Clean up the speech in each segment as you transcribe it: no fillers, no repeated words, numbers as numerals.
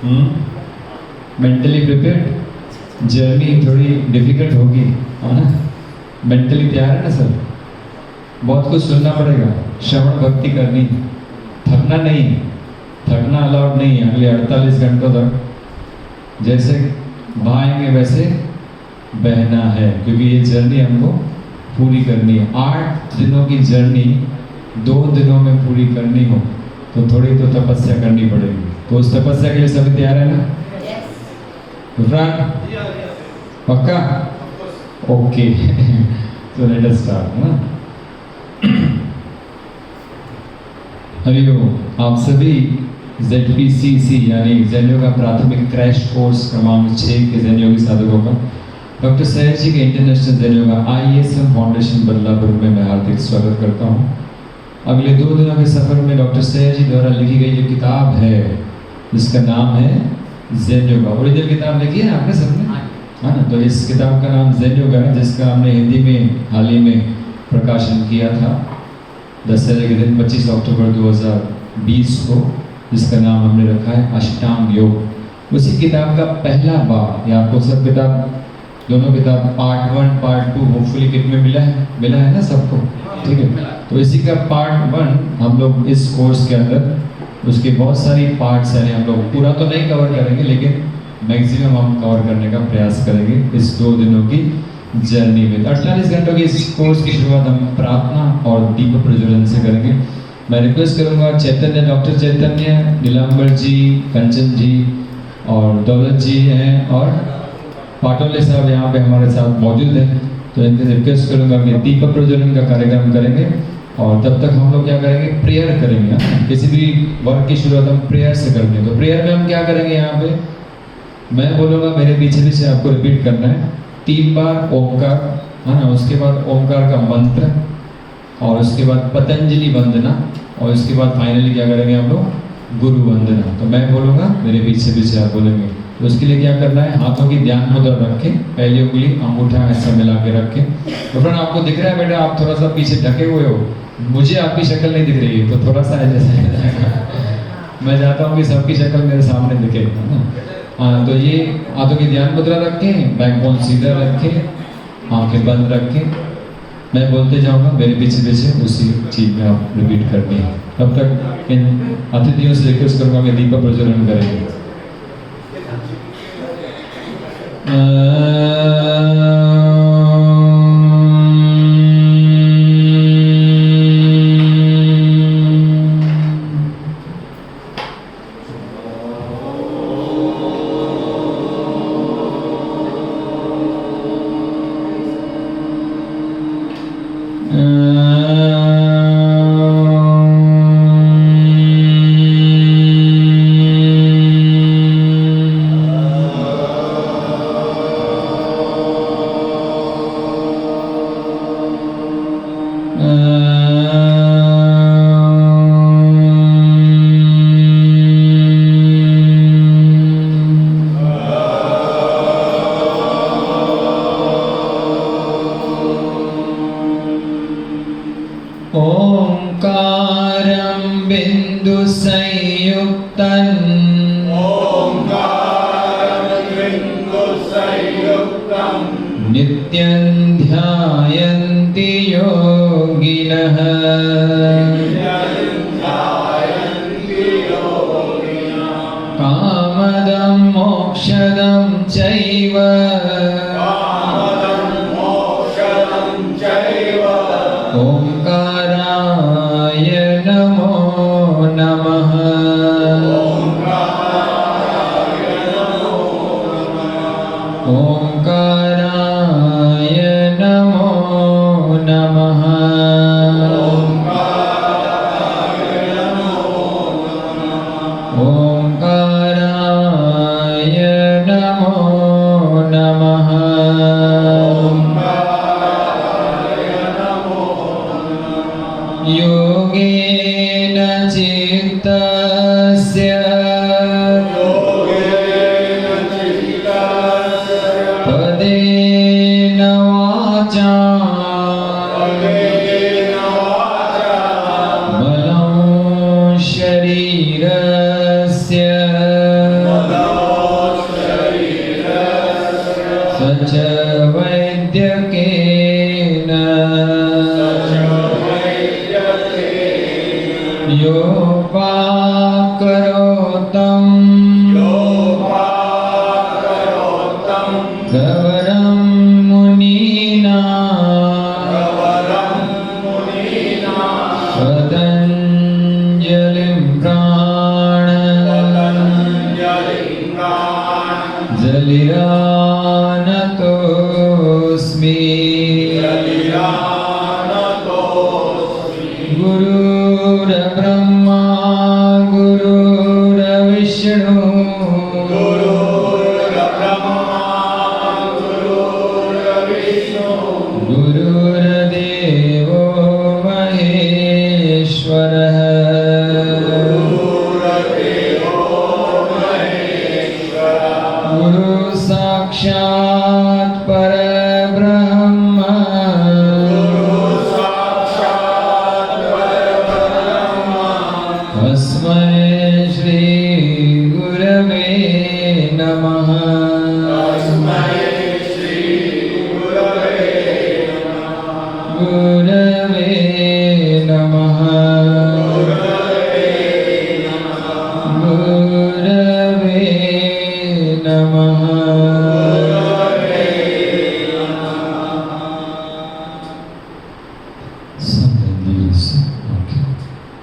Mentally prepared. Journey थोड़ी difficult होगी, है ना? मेंटली तैयार है ना सर? बहुत कुछ सुनना पड़ेगा, श्रवण भक्ति करनी, थकना नहीं, थकना अलाउड नहीं है। अगले 48 घंटों तक जैसे बहाएंगे वैसे बहना है, क्योंकि ये जर्नी हमको पूरी करनी है। 8 दिनों की जर्नी 2 दिनों में पूरी करनी हो तो थोड़ी तो तपस्या करनी पड़ेगी। तो उस तपस्या के लिए सभी तैयार है ना? पक्का? ओके। तो लेट अस स्टार्ट ना। हरिओम। आप सभी ZPCC यानी ज़ेन योगा प्राथमिक क्रैश कोर्स क्रमांक 6 के ज़ेन योगी साधकों का डॉक्टर सैयद जी के international zen yoga ISM foundation Badlapur में मैं हार्दिक स्वागत करता हूँ। अगले 2 दिनों के सफर में डॉक्टर सैयद जी द्वारा लिखी गई जो किताब है जिसका नाम है ज़ेन योगा, ओरिजिनल किताब लिखी है आपने सबने, है ना? तो इस किताब का नाम ज़ेन योगा है, जिसका हमने हिंदी में हाल ही में प्रकाशन किया था दशहरे के दिन 25 अक्टूबर 2020 को, जिसका नाम हमने रखा है अष्टांग योग। उसी किताब का पहला भाग, ये आपको सब किताब, दोनों किताब पार्ट 1 पार्ट 2 होपफुली किट में मिला है ना सबको? ठीक है। तो इसी का पार्ट 1 हम लोग इस कोर्स के अंदर, उसके बहुत सारी पार्ट्स हैं, हम लोग पूरा तो नहीं कवर करेंगे लेकिन मैक्सिमम हम कवर करने का प्रयास करेंगे इस 2 दिनों की जर्नी में। 48 घंटों की इस कोर्स की शुरुआत हम प्रार्थना और दीप प्रज्वलन से करेंगे। मैं रिक्वेस्ट करूंगा चैतन्य, डॉक्टर चैतन्य, नीलांबर जी, कंचन जी और दौलत जी हैं और पाटोले साहब यहाँ पे हमारे साथ मौजूद हैं, तो इनसे रिक्वेस्ट करूंगा कि दीप प्रज्वलन का कार्यक्रम करेंगे और तब तक हम लोग क्या करेंगे, प्रेयर करेंगे। किसी भी वर्क की शुरुआत हम प्रेयर से करते हैं, तो प्रेयर में हम क्या करेंगे, यहाँ पे मैं बोलूँगा, मेरे पीछे पीछे आपको रिपीट करना है 3 बार ओमकार, है ना? उसके बाद ओमकार का मंत्र और उसके बाद पतंजलि वंदना और उसके बाद फाइनली क्या करेंगे हम लोग, गुरु वंदना। तो मैं बोलूँगा, मेरे पीछे पीछे आप बोलेंगे। तो उसके लिए क्या करना है, हाथों की ध्यान मुद्रा रखें, पहली उंगली अंगूठा ऐसा मिला के रखें। तो फ्रेंड आपको दिख रहा है बेटा, आप थोड़ा सा पीछे ढके हुए हो, मुझे आपकी शक्ल नहीं दिख रही है, तो थोड़ा सा ऐसा मैं चाहता हूँ कि सबकी शक्ल मेरे सामने दिखे, है ना? हाँ, तो ये हाथों की ध्यान मुद्रा रखें, बैकबोन सीधा रखें, आंखें बंद रखें। मैं बोलते जाऊंगा, मेरे पीछे पीछे उसी चीज में आप रिपीट करनी है। तब तक इन अतिथियों से रिक्वेस्ट करूंगा कि दीप प्रज्वलन करेंगे। ओंकारं बिंदु संयुक्तं नित्यं ध्यायन्ति योगिनः कामदं मोक्षदं चैव ओंकाराय नमो नमः। ओंकाराय नमो नमः। ओंकाराय नमो नमः। योगेन चित्तस्य पदेन वाचा बलं शरीरस्य च वैद्यकेन योपाकरोतं प्रवरं मुनीनां पतञ्जलिं जलिरानतोऽस्मि गुरुर्ब्रह्मा गुरुर्विष्णु गुरुर्देवो महेश्वरः गुरु साक्षात् परब्रह्म तस्मै श्री गुरवे नमः गुरवे नमः गुरवे नमः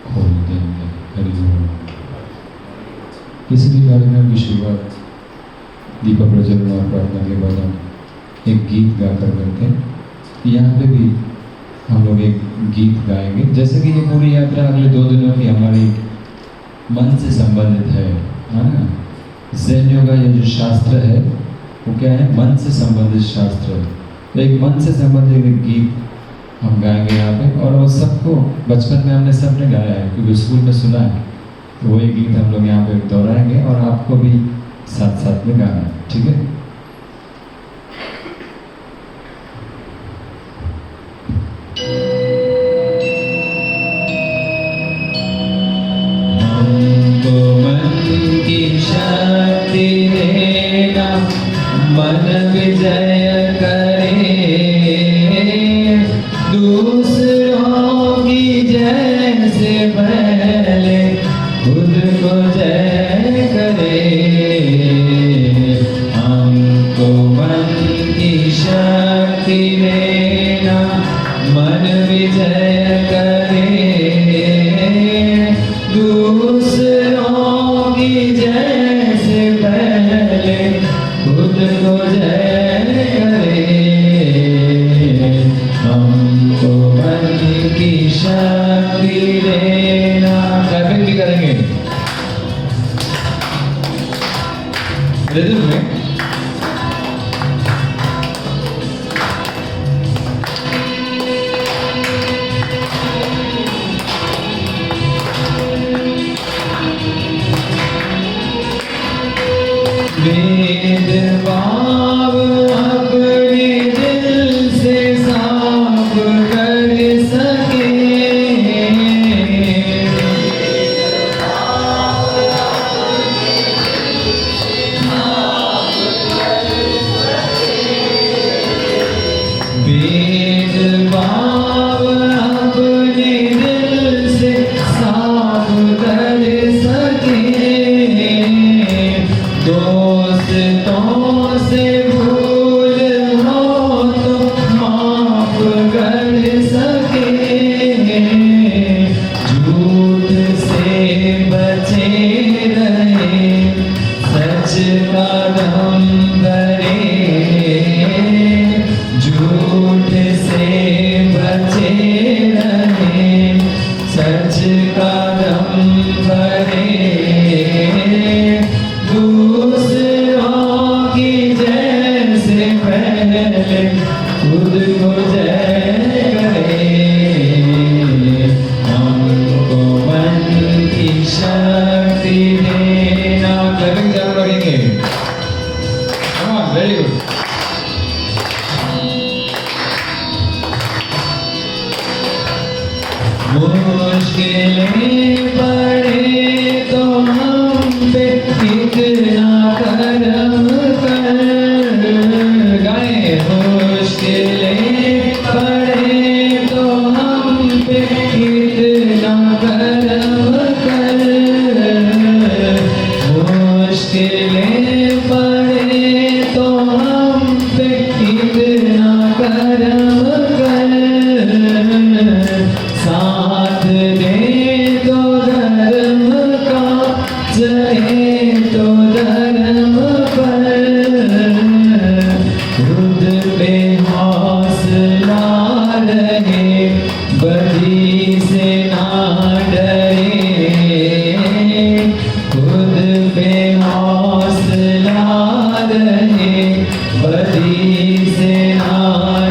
खोल देंगे। हरिओम। किसी भी कार्यक्रम की शुरुआत दीपक प्रज्वलन और प्रार्थना के बाद हम एक गीत गाकर करते हैं। यहाँ पे भी हम लोग एक गीत गाएंगे। जैसे कि ये पूरी यात्रा अगले 2 दिनों की हमारी मन से संबंधित है ना। ज़ेन योगा ये जो शास्त्र है वो क्या है, मन से संबंधित शास्त्र है। तो एक मन से संबंधित एक गीत हम गाएंगे यहाँ पे, और वो सबको बचपन में हमने सबने गाया है क्योंकि स्कूल में सुना है। तो वही गीत हम लोग यहाँ पे दोहराएंगे और आपको भी साथ साथ में गाना है, ठीक है। हमको मन की शक्ति देना, मन विजय करे, दूसरों की जय से पहले खुद को जय करे। हमको मन की शक्ति देना, मन विजय करे, दूसरों की जय से पहले खुद को जय करे। हमको मन की शक्ति देना। क्लैपिंग भी करेंगे रिदम में। वेद भाव अपने दिल से साफ कर सके, वेद भाव अपने दिल से साफ कर सके, दोस्तों से भूल हो तो माफ कर सके, झूठ से बचे रहे, सच का दम भरे, झूठ से बचे रहे, सच का दम भरे, दूसरों की जय से पहले खुद को जय करे। हमको मन की शक्ति देना। क्लैपिंग चालू रखेंगे। Very good. मुश्किलें पड़े तो हम पे कितना करम कर। गाएं मुश्किलें पड़े तो हम पे इतना करम कर, साथ दे तो धर्म का, चले तो धर्म पर, खुद पे हौसला रहे, बदी से ना डरे, खुद पे हौसला रहे, बदी से ना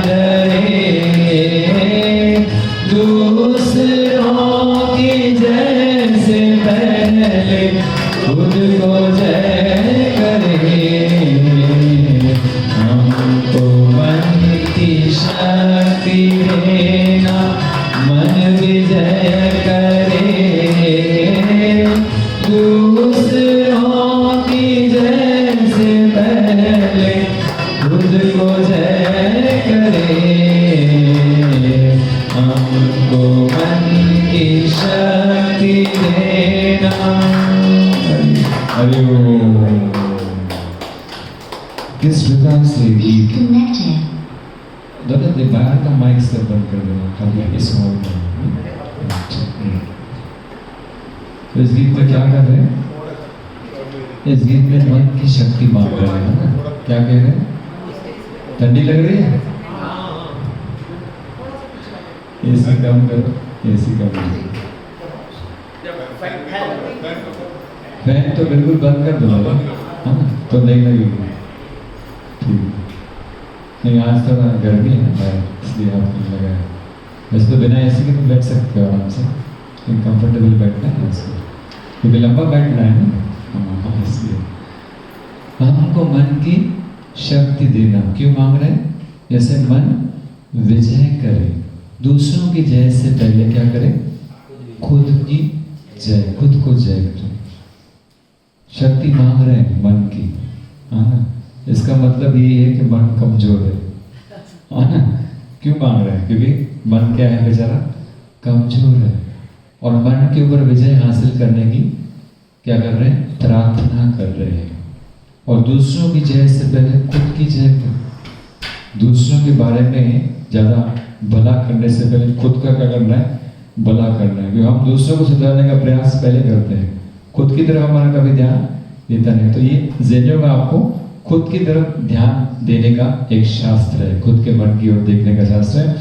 डरे, दूसरों की जय से पहले खुद को जय करे, हमको मन की शक्ति देना, मन विजय करे, दूसरों की जय से पहले खुद को जय करे, हमको मन की शक्ति देना। हरि ओम। किस प्रकार से गीत दादा बाहर का माइक से बंद कर देना ताकि इस हॉल में। तो इस गीत में क्या कर रहे हैं? इस गीत में मन की शक्ति मांग रहे हैं ना? क्या कह रहे हैं? ठंडी लग रही है? एसी कम करो, एसी कम करो। फैन तो बिल्कुल बंद कर दो हाँ तो नहीं लगेगी। ठीक नहीं, आज थोड़ा गर्मी है ना इसलिए आपको लगा है। वैसे तो बिना एसी के तो बैठ सकते हो आराम से, लेकिन कंफर्टेबल बैठना है इसको, क्योंकि लंबा बैठना है ना इसलिए। हमको मन की शक्ति देना क्यों मांग रहे हैं? जैसे मन विजय करे, दूसरों की जय से पहले क्या करे? खुद की जय, खुद को जय करे। शक्ति मांग रहे हैं मन की, है ना? इसका मतलब ये है कि मन कमजोर है ना? क्यों मांग रहे हैं? क्योंकि मन क्या है बेचारा? कमजोर है, और मन के ऊपर विजय हासिल करने की क्या कर रहे हैं? प्रार्थना कर रहे हैं। और दूसरों की जय से पहले खुद की जय कर। दूसरों के बारे में ज्यादा भला करने से पहले खुद का क्या करना है? भला करना है। क्योंकि हम दूसरों को सुधारने का प्रयास पहले करते हैं, खुद की तरफ हमारा कभी ध्यान देता नहीं। तो ये ज़ेन योगा आपको खुद की तरफ ध्यान देने का एक शास्त्र है, खुद के मन की ओर देखने का शास्त्र है।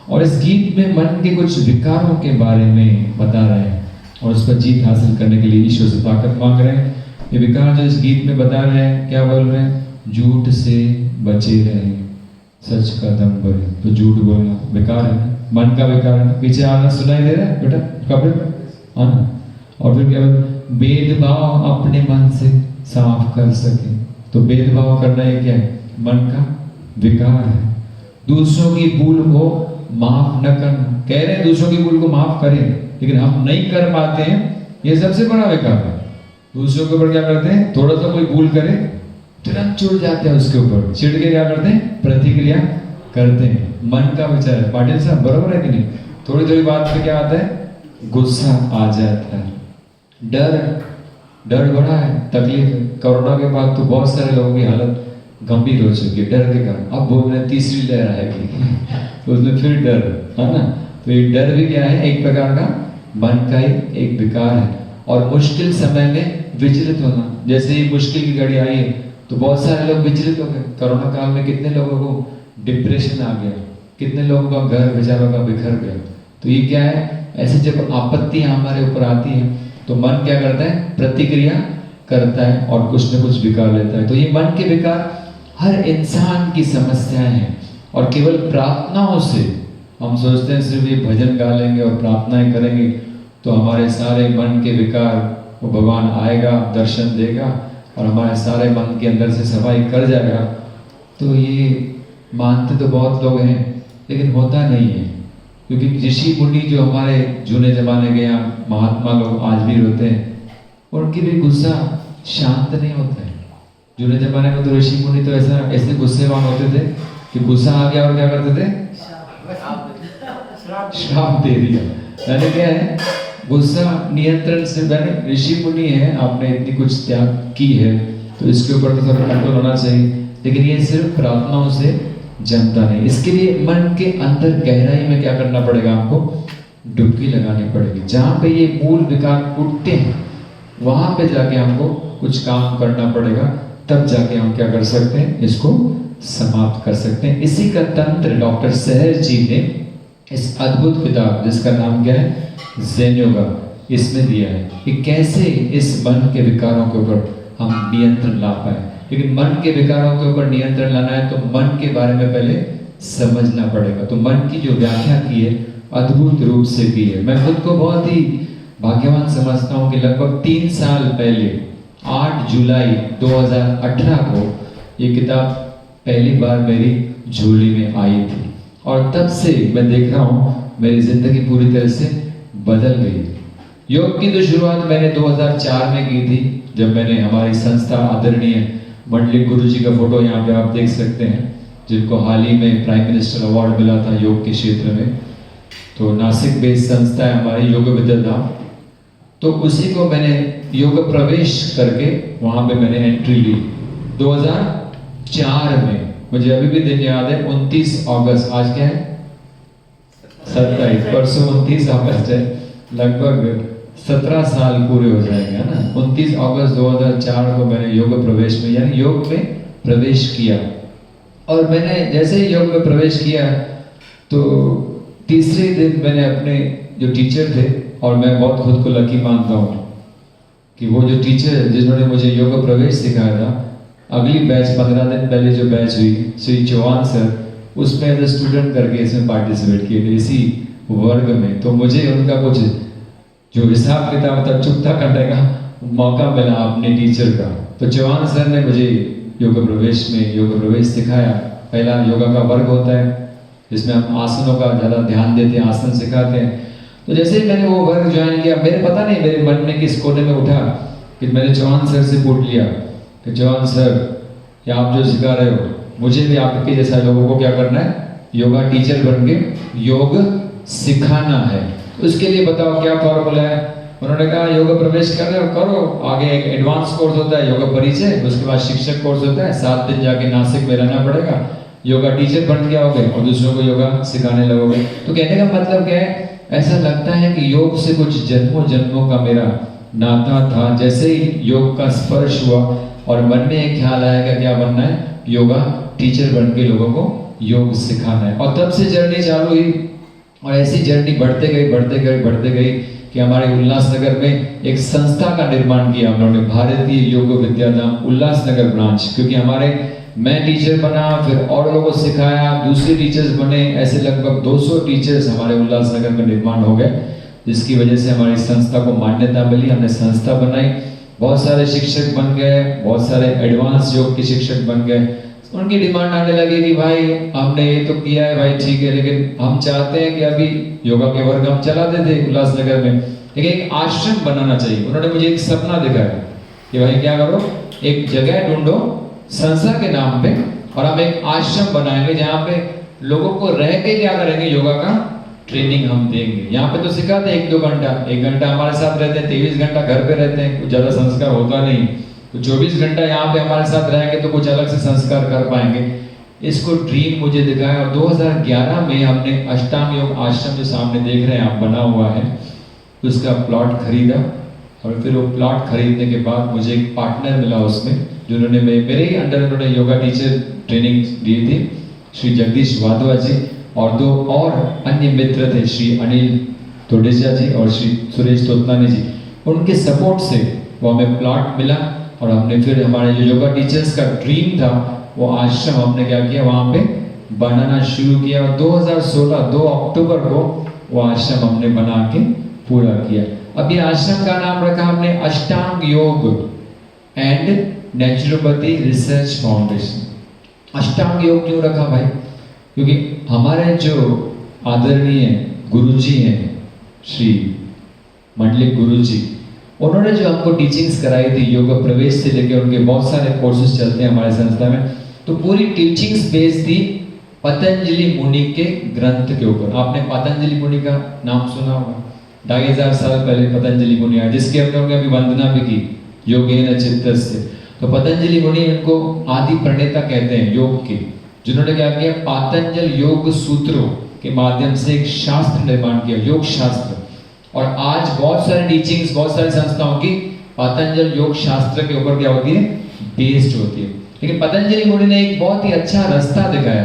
और इस गीत में मन के कुछ विकारों के बारे में बता रहे हैं, और उस पर जीत हासिल करने के लिए ईश्वर से ताकत मांग रहे हैं। ये विकार जो इस गीत में बता रहे हैं, क्या बोल रहे हैं? झूठ से बचे रहे, सच का दम भरे। तो झूठ बोलना विकार है, मन का विकार है। पीछे आना सुनाई दे रहा है बेटा कपड़े पर, हाँ ना? और फिर क्या भेदभाव अपने मन से साफ कर सके। तो भेदभाव करना ये क्या है? मन का विकार है। दूसरों की भूल को माफ न करना, कह रहे हैं दूसरों की भूल को माफ करें, लेकिन हम नहीं कर पाते हैं, ये सबसे बड़ा विकार है। दूसरों के ऊपर क्या करते हैं? थोड़ा सा कोई भूल करे तुरंत चिढ़ जाते हैं उसके ऊपर, चिढ़ के क्या करते हैं? प्रतिक्रिया करते हैं। मन का विचार है। पाटिल साहब बरोबर है कि नहीं? थोड़ी थोड़ी बात पे क्या आता है? गुस्सा आ जाता है। डर बढ़ा है, तकलीफ है। कोरोना के बाद तो बहुत सारे लोगों की हालत गंभीर हो चुकी है डर के कारण। अब बोल रहे तीसरी लहर आएगी तो उसमें फिर डर है ना? तो ये डर भी क्या है? एक प्रकार का मन का ही एक विकार है। और मुश्किल समय में विचलित होना, जैसे ही मुश्किल की घड़ी आई है तो बहुत सारे लोग विचलित हो गए। कोरोना काल में कितने लोगों को डिप्रेशन आ गया, कितने लोगों का घर बेचारों का बिखर गया। तो ये क्या है? ऐसे जब आपत्तियां हमारे ऊपर आती है तो मन क्या करता है? प्रतिक्रिया करता है और कुछ न कुछ विकार लेता है। तो ये मन के विकार हर इंसान की समस्याएं हैं। और केवल प्रार्थनाओं से हम सोचते हैं सिर्फ ये भजन गा लेंगे और प्रार्थनाएं करेंगे तो हमारे सारे मन के विकार वो भगवान आएगा, दर्शन देगा और हमारे सारे मन के अंदर से सफाई कर जाएगा। तो ये मानते तो बहुत लोग हैं, लेकिन होता नहीं है। क्योंकि ऋषि मुनि जो हमारे जूने जमाने के यहाँ महात्मा लोग आज भी रहते हैं, उनकी भी गुस्सा शांत नहीं होता है। जूने जमाने में तो ऋषि मुनि तो ऐसे गुस्सेवान होते थे कि गुस्सा आ गया और क्या करते थे? श्राप दे दिया। यानी क्या है? गुस्सा नियंत्रण से, मैंने ऋषि मुनि है, आपने इतनी कुछ त्याग की है तो इसके ऊपर तो थोड़ा कंट्रोल होना चाहिए, लेकिन ये सिर्फ प्रार्थनाओं से जमता नहीं। इसके लिए मन के अंदर गहराई में क्या करना पड़ेगा, आपको डुबकी लगानी पड़ेगी। जहाँ पे ये मूल विकार उठते हैं वहां पे जाके हमको कुछ काम करना पड़ेगा, तब जाके हम क्या कर सकते हैं, इसको समाप्त कर सकते हैं। इसी का तंत्र डॉक्टर सहज जी ने इस अद्भुत किताब जिसका नाम क्या है, ज़ेन योगा, इसमें दिया है कि कैसे इस मन के विकारों के ऊपर हम नियंत्रण ला पाए। लेकिन मन के विकारों के ऊपर नियंत्रण लाना है तो मन के बारे में पहले समझना पड़ेगा। तो मन की जो व्याख्या की है अद्भुत रूप से की है। मैं खुद को बहुत ही भाग्यवान समझता हूँ कि लगभग 3 साल पहले 8 जुलाई 2018 को ये किताब पहली बार मेरी झोली में आई थी और तब से मैं देख रहा हूँ मेरी जिंदगी पूरी तरह से बदल गई। योग की तो शुरुआत मैंने 2004 में की थी, जब मैंने हमारी संस्था आदरणीय मंडलिक गुरु जी का फोटो यहाँ पे आप देख सकते हैं, जिनको हाल ही में प्राइम मिनिस्टर अवार्ड मिला था योग के क्षेत्र में। तो नासिक बेस्ड संस्था है हमारी योग विद्याधाम, तो उसी को मैंने योग प्रवेश करके वहाँ पे मैंने एंट्री ली 2004 में। मुझे अभी भी दिन याद है, 29 अगस्त, आज क्या है 27, परसों 29 अगस्त है, लगभग 17 साल पूरे हो जाएंगे, है ना। 29 अगस्त 2004 को मैंने योग प्रवेश में यानी योग में प्रवेश किया। और मैंने जैसे ही योग में प्रवेश किया तो तीसरे दिन मैंने अपने जो टीचर थे, और मैं बहुत खुद को लकी मानता हूँ कि वो जो टीचर जिन्होंने मुझे योग प्रवेश सिखाया था, अगली बैच 15 दिन पहले जो बैच हुई श्री चौहान सर, उसमें एज ए स्टूडेंट करके इसमें पार्टिसिपेट किए थे इसी वर्ग में। तो मुझे उनका कुछ जो हिसाब किताब था चुकता करने का मौका मिला अपने टीचर का। तो चौहान सर ने मुझे योग प्रवेश में योग प्रवेश सिखाया। पहला योगा का वर्ग होता है जिसमें हम आसनों का ज़्यादा ध्यान देते हैं, आसन सिखाते हैं। तो जैसे ही मैंने वो वर्ग ज्वाइन किया, मेरे पता नहीं मेरे मन में किस कोने में उठा कि मैंने चौहान सर से पूछ लिया कि चौहान सर, या आप जो सिखा रहे हो मुझे भी आपके जैसा लोगों को क्या करना है, योगा टीचर बन के योग सिखाना है, तो उसके लिए बताओ क्या फॉर्मूला है। उन्होंने कहा योग प्रवेश कर रहे हो करो, आगे एक एडवांस कोर्स होता है योगा परिचय, उसके बाद शिक्षक कोर्स होता है, 7 दिन जाके नासिक में रहना पड़ेगा, योगा टीचर बन के आओगे और दूसरों को योगा सिखाने लगोगे। तो कहने का मतलब क्या है, ऐसा लगता है कि योग से कुछ जन्मों जन्मों का मेरा नाता था। जैसे ही योग का स्पर्श हुआ और मन में एक ख्याल आया कि क्या बनना है, योगा टीचर बन के लोगों को योग सिखाना है। और तब से जर्नी चालू हुई और ऐसी जर्नी बढ़ते गई कि हमारे उल्लासनगर में एक संस्था का निर्माण किया हम लोगों ने, भारतीय योग विद्याधाम उल्लासनगर ब्रांच। क्योंकि हमारे मैं टीचर बना, फिर और लोगों को सिखाया, दूसरे टीचर्स बने, ऐसे लगभग 200 टीचर्स हमारे उल्लासनगर में निर्माण हो गए, जिसकी वजह से हमारी संस्था को मान्यता मिली। हमने संस्था बनाई, बहुत सारे शिक्षक बन गए, बहुत सारे एडवांस योग के शिक्षक बन गए। उनकी डिमांड आने लगी कि भाई हमने ये तो किया है भाई ठीक है, लेकिन हम चाहते हैं कि अभी योगा के वर्ग हम चलाते थे उल्लासनगर में, लेकिन एक आश्रम बनाना चाहिए। उन्होंने मुझे एक सपना दिखाया कि भाई क्या करो, एक जगह ढूंढो संस्था के नाम पे और हम एक आश्रम बनाएंगे जहाँ पे लोगों को रह के क्या करेंगे, योगा का ट्रेनिंग हम देंगे। यहाँ पे तो सिखाते हैं 1-2 घंटा, 1 घंटा हमारे साथ रहते हैं, 23 घंटा घर पे रहते हैं, कुछ ज्यादा संस्कार होता नहीं, तो 24 घंटा यहाँ पे हमारे साथ रहेंगे तो कुछ अलग से संस्कार कर पाएंगे। इसको ड्रीम मुझे दिखाया और 2011 में हमने अष्टांग योग आश्रम जो सामने देख रहे हैं आप बना हुआ है, उसका प्लॉट खरीदा। और फिर वो प्लॉट खरीदने के बाद मुझे एक पार्टनर मिला उसमें, जिन्होंने मेरे ही अंडर उन्होंने योगा टीचर ट्रेनिंग दी थी, श्री जगदीश वाधवा जी, और 2 और अन्य मित्र थे, श्री अनिल तोडेजा जी और श्री सुरेश तोतलानी जी। उनके सपोर्ट से वो हमें प्लॉट मिला और हमने फिर हमारे जो योगा टीचर्स का ड्रीम था वो आश्रम हमने क्या किया, वहाँ पे बनाना शुरू किया। और 2016 2 अक्टूबर को वो आश्रम हमने बना के पूरा किया। अब ये आश्रम का नाम रखा हमने अष्टांग योग एंड नेचुरोपैथी रिसर्च फाउंडेशन। अष्टांग योग क्यों रखा भाई? क्योंकि हमारे जो आदरणीय गुरुजी हैं श्री मंडलिक गुरुजी, उन्होंने जो हमको टीचिंग्स कराई थी योग प्रवेश से लेकर, उनके बहुत सारे कोर्सेज चलते हैं हमारे संस्था में, तो पूरी टीचिंग्स बेस्ड थी पतंजलि मुनि के ग्रंथ के ऊपर। आपने पतंजलि मुनि का नाम सुना होगा, 2,500 साल पहले पतंजलि मुनि आए, जिसके हम लोगों ने अभी वंदना भी की, योगेन चित्तस्य। तो पतंजलि मुनि इनको आदि प्रणेता कहते हैं योग के, जिन्होंने क्या किया, पातंजल योग सूत्रों के माध्यम से एक शास्त्र निर्माण किया, योग शास्त्र। और आज बहुत सारे टीचिंग्स, बहुत सारी संस्थाओं की पातंजल योग शास्त्र के ऊपर क्या होती है, बेस्ड होती है। लेकिन पतंजलि मुनि ने एक बहुत ही अच्छा रास्ता दिखाया,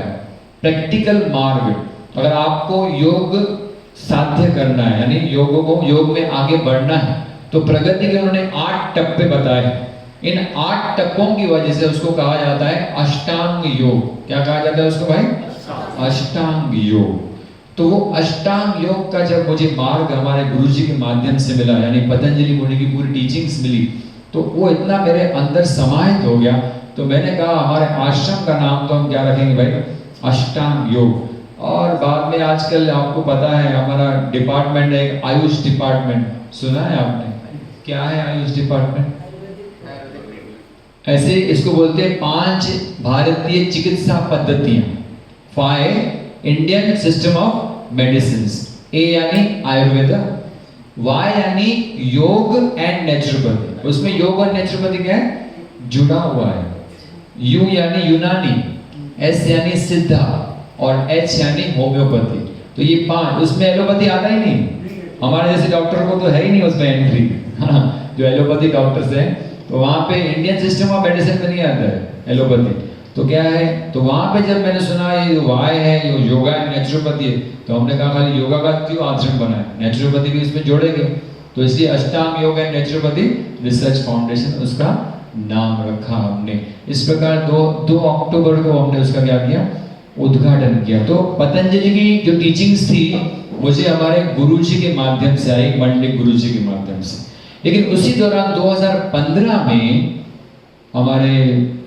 प्रैक्टिकल मार्ग। अगर आपको योग साध्य करना है, यानी योग में आगे बढ़ना है, तो प्रगति के उन्होंने 8 टप्पे बताए। इन 8 टप्पों की वजह से उसको कहा जाता है अष्टांग योग। क्या कहा जाता है उसको भाई? अष्टांग योग। तो वो अष्टांग योग का जब मुझे मार्ग हमारे गुरुजी के माध्यम से मिला, यानी पतंजलि मुनि की पूरी टीचिंग्स मिली, तो वो इतना मेरे अंदर समाहित हो गया। तो मैंने कहा हमारे आश्रम का नाम तो हम क्या रखेंगे भाई, अष्टांग योग। और बाद में आजकल आपको पता है हमारा डिपार्टमेंट है आयुष डिपार्टमेंट, सुना है आपने? क्या है आयुष डिपार्टमेंट? ऐसे इसको बोलते हैं 5 भारतीय चिकित्सा पद्धतियां, 5 इंडियन सिस्टम ऑफ मेडिसिन। ए यानी आयुर्वेदा, वाई यानी योग एंड नेचुरोपैथी, उसमें योग और नेचुरोपैथी क्या है, जुड़ा हुआ है। यू यानी यूनानी, एस यानी सिद्धा, और एच यानी होम्योपैथी। तो ये 5, उसमें एलोपैथी आता ही नहीं, हमारे जैसे डॉक्टर को तो है ही नहीं उसमें एंट्री, है ना। जो एलोपैथी डॉक्टर्स हैं तो वहाँ पे इंडियन सिस्टम ऑफ मेडिसिन में नहीं आता है एलोपैथी। तो क्या है, तो वहाँ पे जब मैंने सुना ये वाई है, ये योगा है, नेचुरोपैथी है, तो हमने कहा खाली योगा का क्यों आश्रम बना है, नेचुरोपैथी भी इसमें जोड़ेंगे। तो इसलिए अष्टांग योग एंड नेचुरोपैथी रिसर्च फाउंडेशन उसका नाम रखा हमने। इस प्रकार 2 अक्टूबर को हमने उसका क्या किया, उद्घाटन किया। तो पतंजलि की जो टीचिंग्स थी मुझे हमारे गुरुजी के माध्यम से आई, मंडलिक गुरुजी के माध्यम से। लेकिन उसी दौरान 2015 में हमारे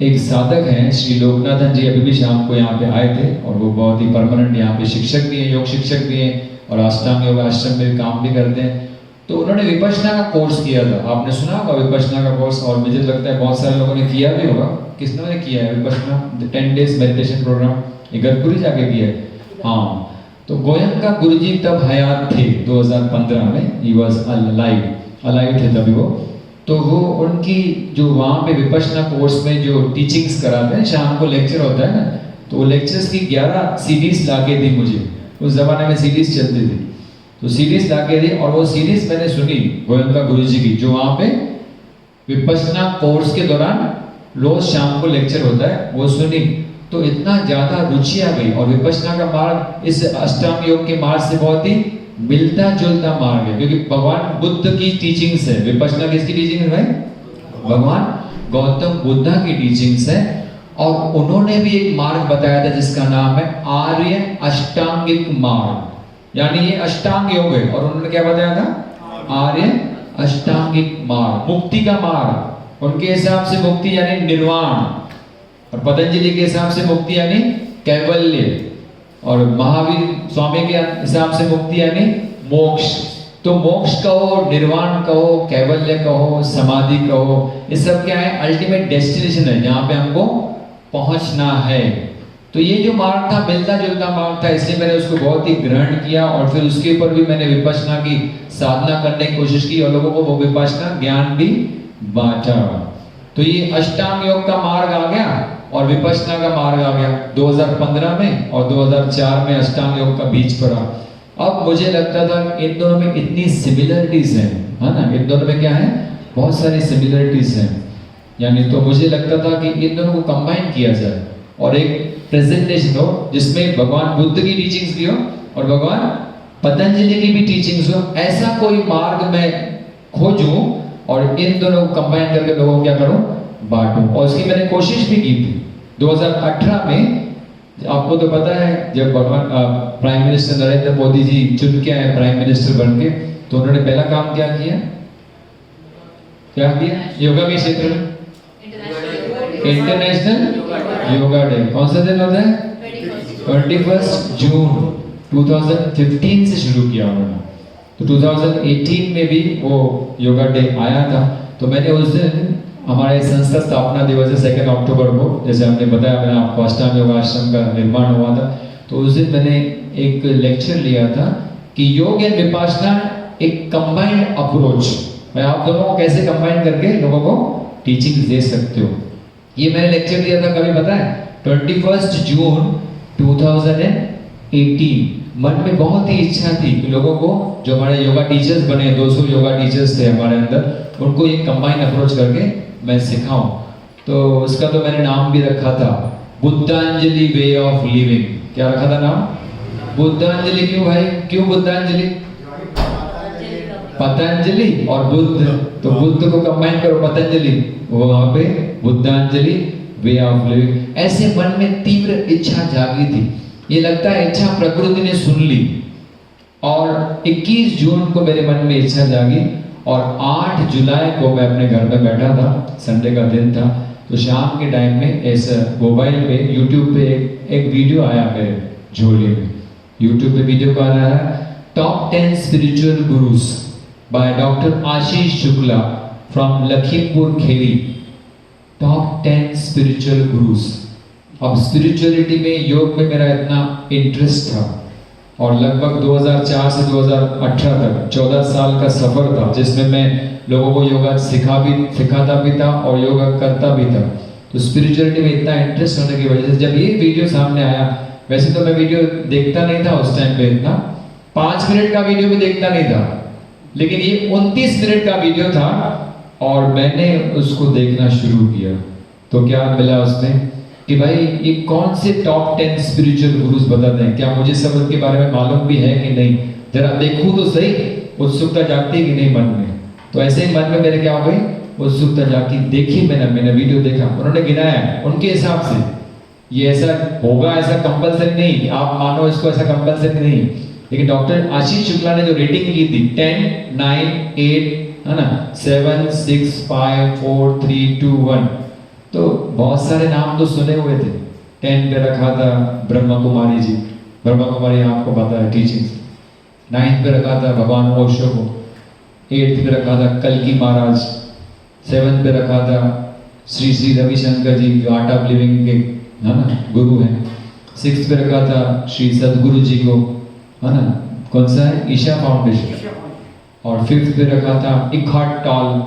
एक साधक हैं श्री लोकनाथन जी, अभी भी शाम को यहाँ पे आए थे, और वो बहुत ही परमानेंट यहाँ पे शिक्षक भी हैं, योग शिक्षक भी हैं, और अष्टांग योग आश्रम में काम भी करते हैं। तो उन्होंने विपश्यना का कोर्स किया था, आपने सुना होगा विपश्यना का कोर्स, और मुझे लगता है बहुत सारे लोगों ने किया भी होगा। किसने किया है Vipassana 10 days meditation programme? Igatpuri जाके किया है। हाँ, तो गोयनका गुरुजी तब हयात थे 2015 में, ही वाज अलाइव थे तभी वो। तो वो उनकी जो वहाँ पे विपश्यना कोर्स में जो टीचिंग्स कराते हैं, शाम को लेक्चर होता है ना, तो वो लेक्चर्स की 11 सीडीज लाके दी मुझे। उस जमाने में सीडीज चलती थी, तो सीडीज लाके दी, और वो सीडीज मैंने सुनी गोयनका गुरुजी की, जो वहाँ पे विपश्यना कोर्स के दौरान रोज शाम को लेक्चर होता है, वो सुनी। तो इतना ज्यादा रुचि आ गई, और विपश्यना का मार्ग इस अष्टांग योग के मार्ग से बहुत ही मिलता जुलता मार्ग है, क्योंकि भगवान बुद्ध की टीचिंग्स है। विपश्यना किसकी टीचिंग है भाई? भगवान गौतम बुद्धा की टीचिंग्स है। और उन्होंने भी एक मार्ग बताया था जिसका नाम है आर्य अष्टांगिक मार्ग, यानी ये अष्टांग योग है। और उन्होंने क्या बताया था? आर्य अष्टांगिक मार्ग, मुक्ति का मार्ग। उनके हिसाब से मुक्ति यानी निर्वाण, और पतंजलि के हिसाब से मुक्ति यानी कैवल्य, और महावीर स्वामी के हिसाब से मुक्ति यानी मोक्ष। तो मोक्ष कहो, निर्वाण कहो, कैवल्य कहो, समाधि कहो, ये सब क्या है, अल्टीमेट डेस्टिनेशन है जहाँ पे हमको पहुंचना है। तो ये जो मार्ग था मिलता जुलता मार्ग था, इसलिए मैंने उसको बहुत ही ग्रहण किया, और फिर उसके ऊपर भी मैंने विपश्यना की साधना करने की कोशिश की, और लोगों को वो विपश्यना ज्ञान भी बांटा। तो ये अष्टांग योग का मार्ग आ गया और विपश्यना का मार्ग आ गया 2015 में, और 2004 में अष्टांग योग का बीज पड़ा। अब मुझे लगता था इन दोनों में इतनी सिमिलरिटीज हैं, है ना, इन दोनों में क्या है, बहुत सारी सिमिलरिटीज हैं। यानी तो मुझे लगता था कि इन दोनों को कंबाइन किया जाए और एक प्रेजेंटेशन हो जिसमें भगवान बुद्ध की टीचिंग्स भी हो और भगवान पतंजलि की भी टीचिंग्स हो। ऐसा कोई मार्ग मैं खोजूं और इन दोनों को कंबाइन करके लोगों को क्या करूं, बांटूं। और उसकी मैंने कोशिश भी की थी 2018 में। आपको तो पता है जब भगवान प्राइम मिनिस्टर नरेंद्र मोदी जी चुन के आए प्राइम मिनिस्टर बन के, तो उन्होंने पहला काम क्या किया योगा के क्षेत्र में इंटरनेशनल योगा डे। कौन सा दिन होता है? 21 जून 2015 से शुरू किया उन्होंने। तो 2018 में भी वो योगा डे आया था। तो मैंने उस दिन, हमारे संस्था स्थापना दिवस है 2 अक्टूबर को, जैसे हमने बताया, मैंने आपको अष्टांग योग आश्रम का निर्माण हुआ था, तो उस दिन मैंने एक लेक्चर लिया था कि योग एंड विपश्यना एक कंबाइंड अप्रोच, मैं आप दोनों को कैसे कंबाइन करके लोगों को टीचिंग दे सकते हो। ये मैंने लेक्चर दिया था कभी पता है 21 जून 2018। मन में बहुत ही इच्छा थी कि लोगों को, जो हमारे योगा टीचर्स बने 200 योगा टीचर्स थे हमारे अंदर, उनको एक कंबाइन अप्रोच करके मैं सिखाऊं। तो उसका तो मैंने नाम भी रखा था बुद्धांजलि वे ऑफ लिविंग। क्या रखा था नाम? बुद्धांजलि। क्यों भाई, क्यों बुद्धांजलि? पतंजलि और बुद्ध, तो बुद्ध को कंबाइन करो पतंजलि, वो वहां पे बुद्धांजलि वे ऑफ लिविंग। ऐसे मन में तीव्र इच्छा जागी थी, ये लगता है इच्छा प्रकृति ने सुन ली। और 21 जून को मेरे मन में इच्छा जागी और 8 जुलाई को मैं अपने घर में बैठा था, संडे का दिन था, तो शाम के टाइम में इस मोबाइल पे यूट्यूब पे एक वीडियो आया मेरे झोले में। यूट्यूब पे वीडियो का आ रहा है top 10 spiritual gurus by doctor Ashish Shukla from Lakhimpur Kheri. Top 10 spiritual gurus. अब स्पिरिचुअलिटी में, योग में मेरा इतना इंटरेस्ट था और लगभग 2004 से 2018 तक 14 साल का सफर था जिसमें मैं लोगों को योगा सिखाता भी था और योगा करता भी था। तो स्पिरिचुअलिटी में इतना इंटरेस्ट होने की वजह से जब ये वीडियो सामने आया, वैसे तो मैं वीडियो देखता नहीं था उस टाइम पे, इतना 5 मिनट का वीडियो भी देखता नहीं था, लेकिन ये 29 मिनट का वीडियो था और मैंने उसको देखना शुरू किया। तो क्या मिला उसमें कि भाई ये कौन से टॉप 10 स्पिरिचुअल गुरुज बताते हैं, क्या मुझे सब उनके बारे में मालूम भी है कि नहीं, जरा देखूं तो सही। उत्सुकता जागती है कि नहीं मन में? तो ऐसे ही मन में मेरे क्या हो गई, उत्सुकता जागी। देखी मैंने वीडियो देखा, उन्होंने गिनाया उनके हिसाब से, ये ऐसा होगा ऐसा कंपलसरी नहीं, आप मानो इसको ऐसा कंपलसरी नहीं, लेकिन डॉक्टर आशीष शुक्ला ने जो रेटिंग ली थी 10, 9, 8 है ना, 7, 6, 5, 4, 3, 2, 1, तो बहुत सारे नाम तो सुने हुए थे। 10 पे रखा था ब्रह्मा कुमारी जी, ब्रह्मा कुमारी आपको पता है टीचिंग। 9 पे रखा था भगवान ओशो को, 8 पे रखा था कल्की महाराज, 7 पे रखा था श्री श्री रविशंकर जी जो आर्ट ऑफ लिविंग के है ना गुरु हैं। 6 पे रखा था श्री सदगुरु जी को, है ना, कौन सा है, ईशा फाउंडेशन। और 5th पे रखा था इकहार्ट टॉल,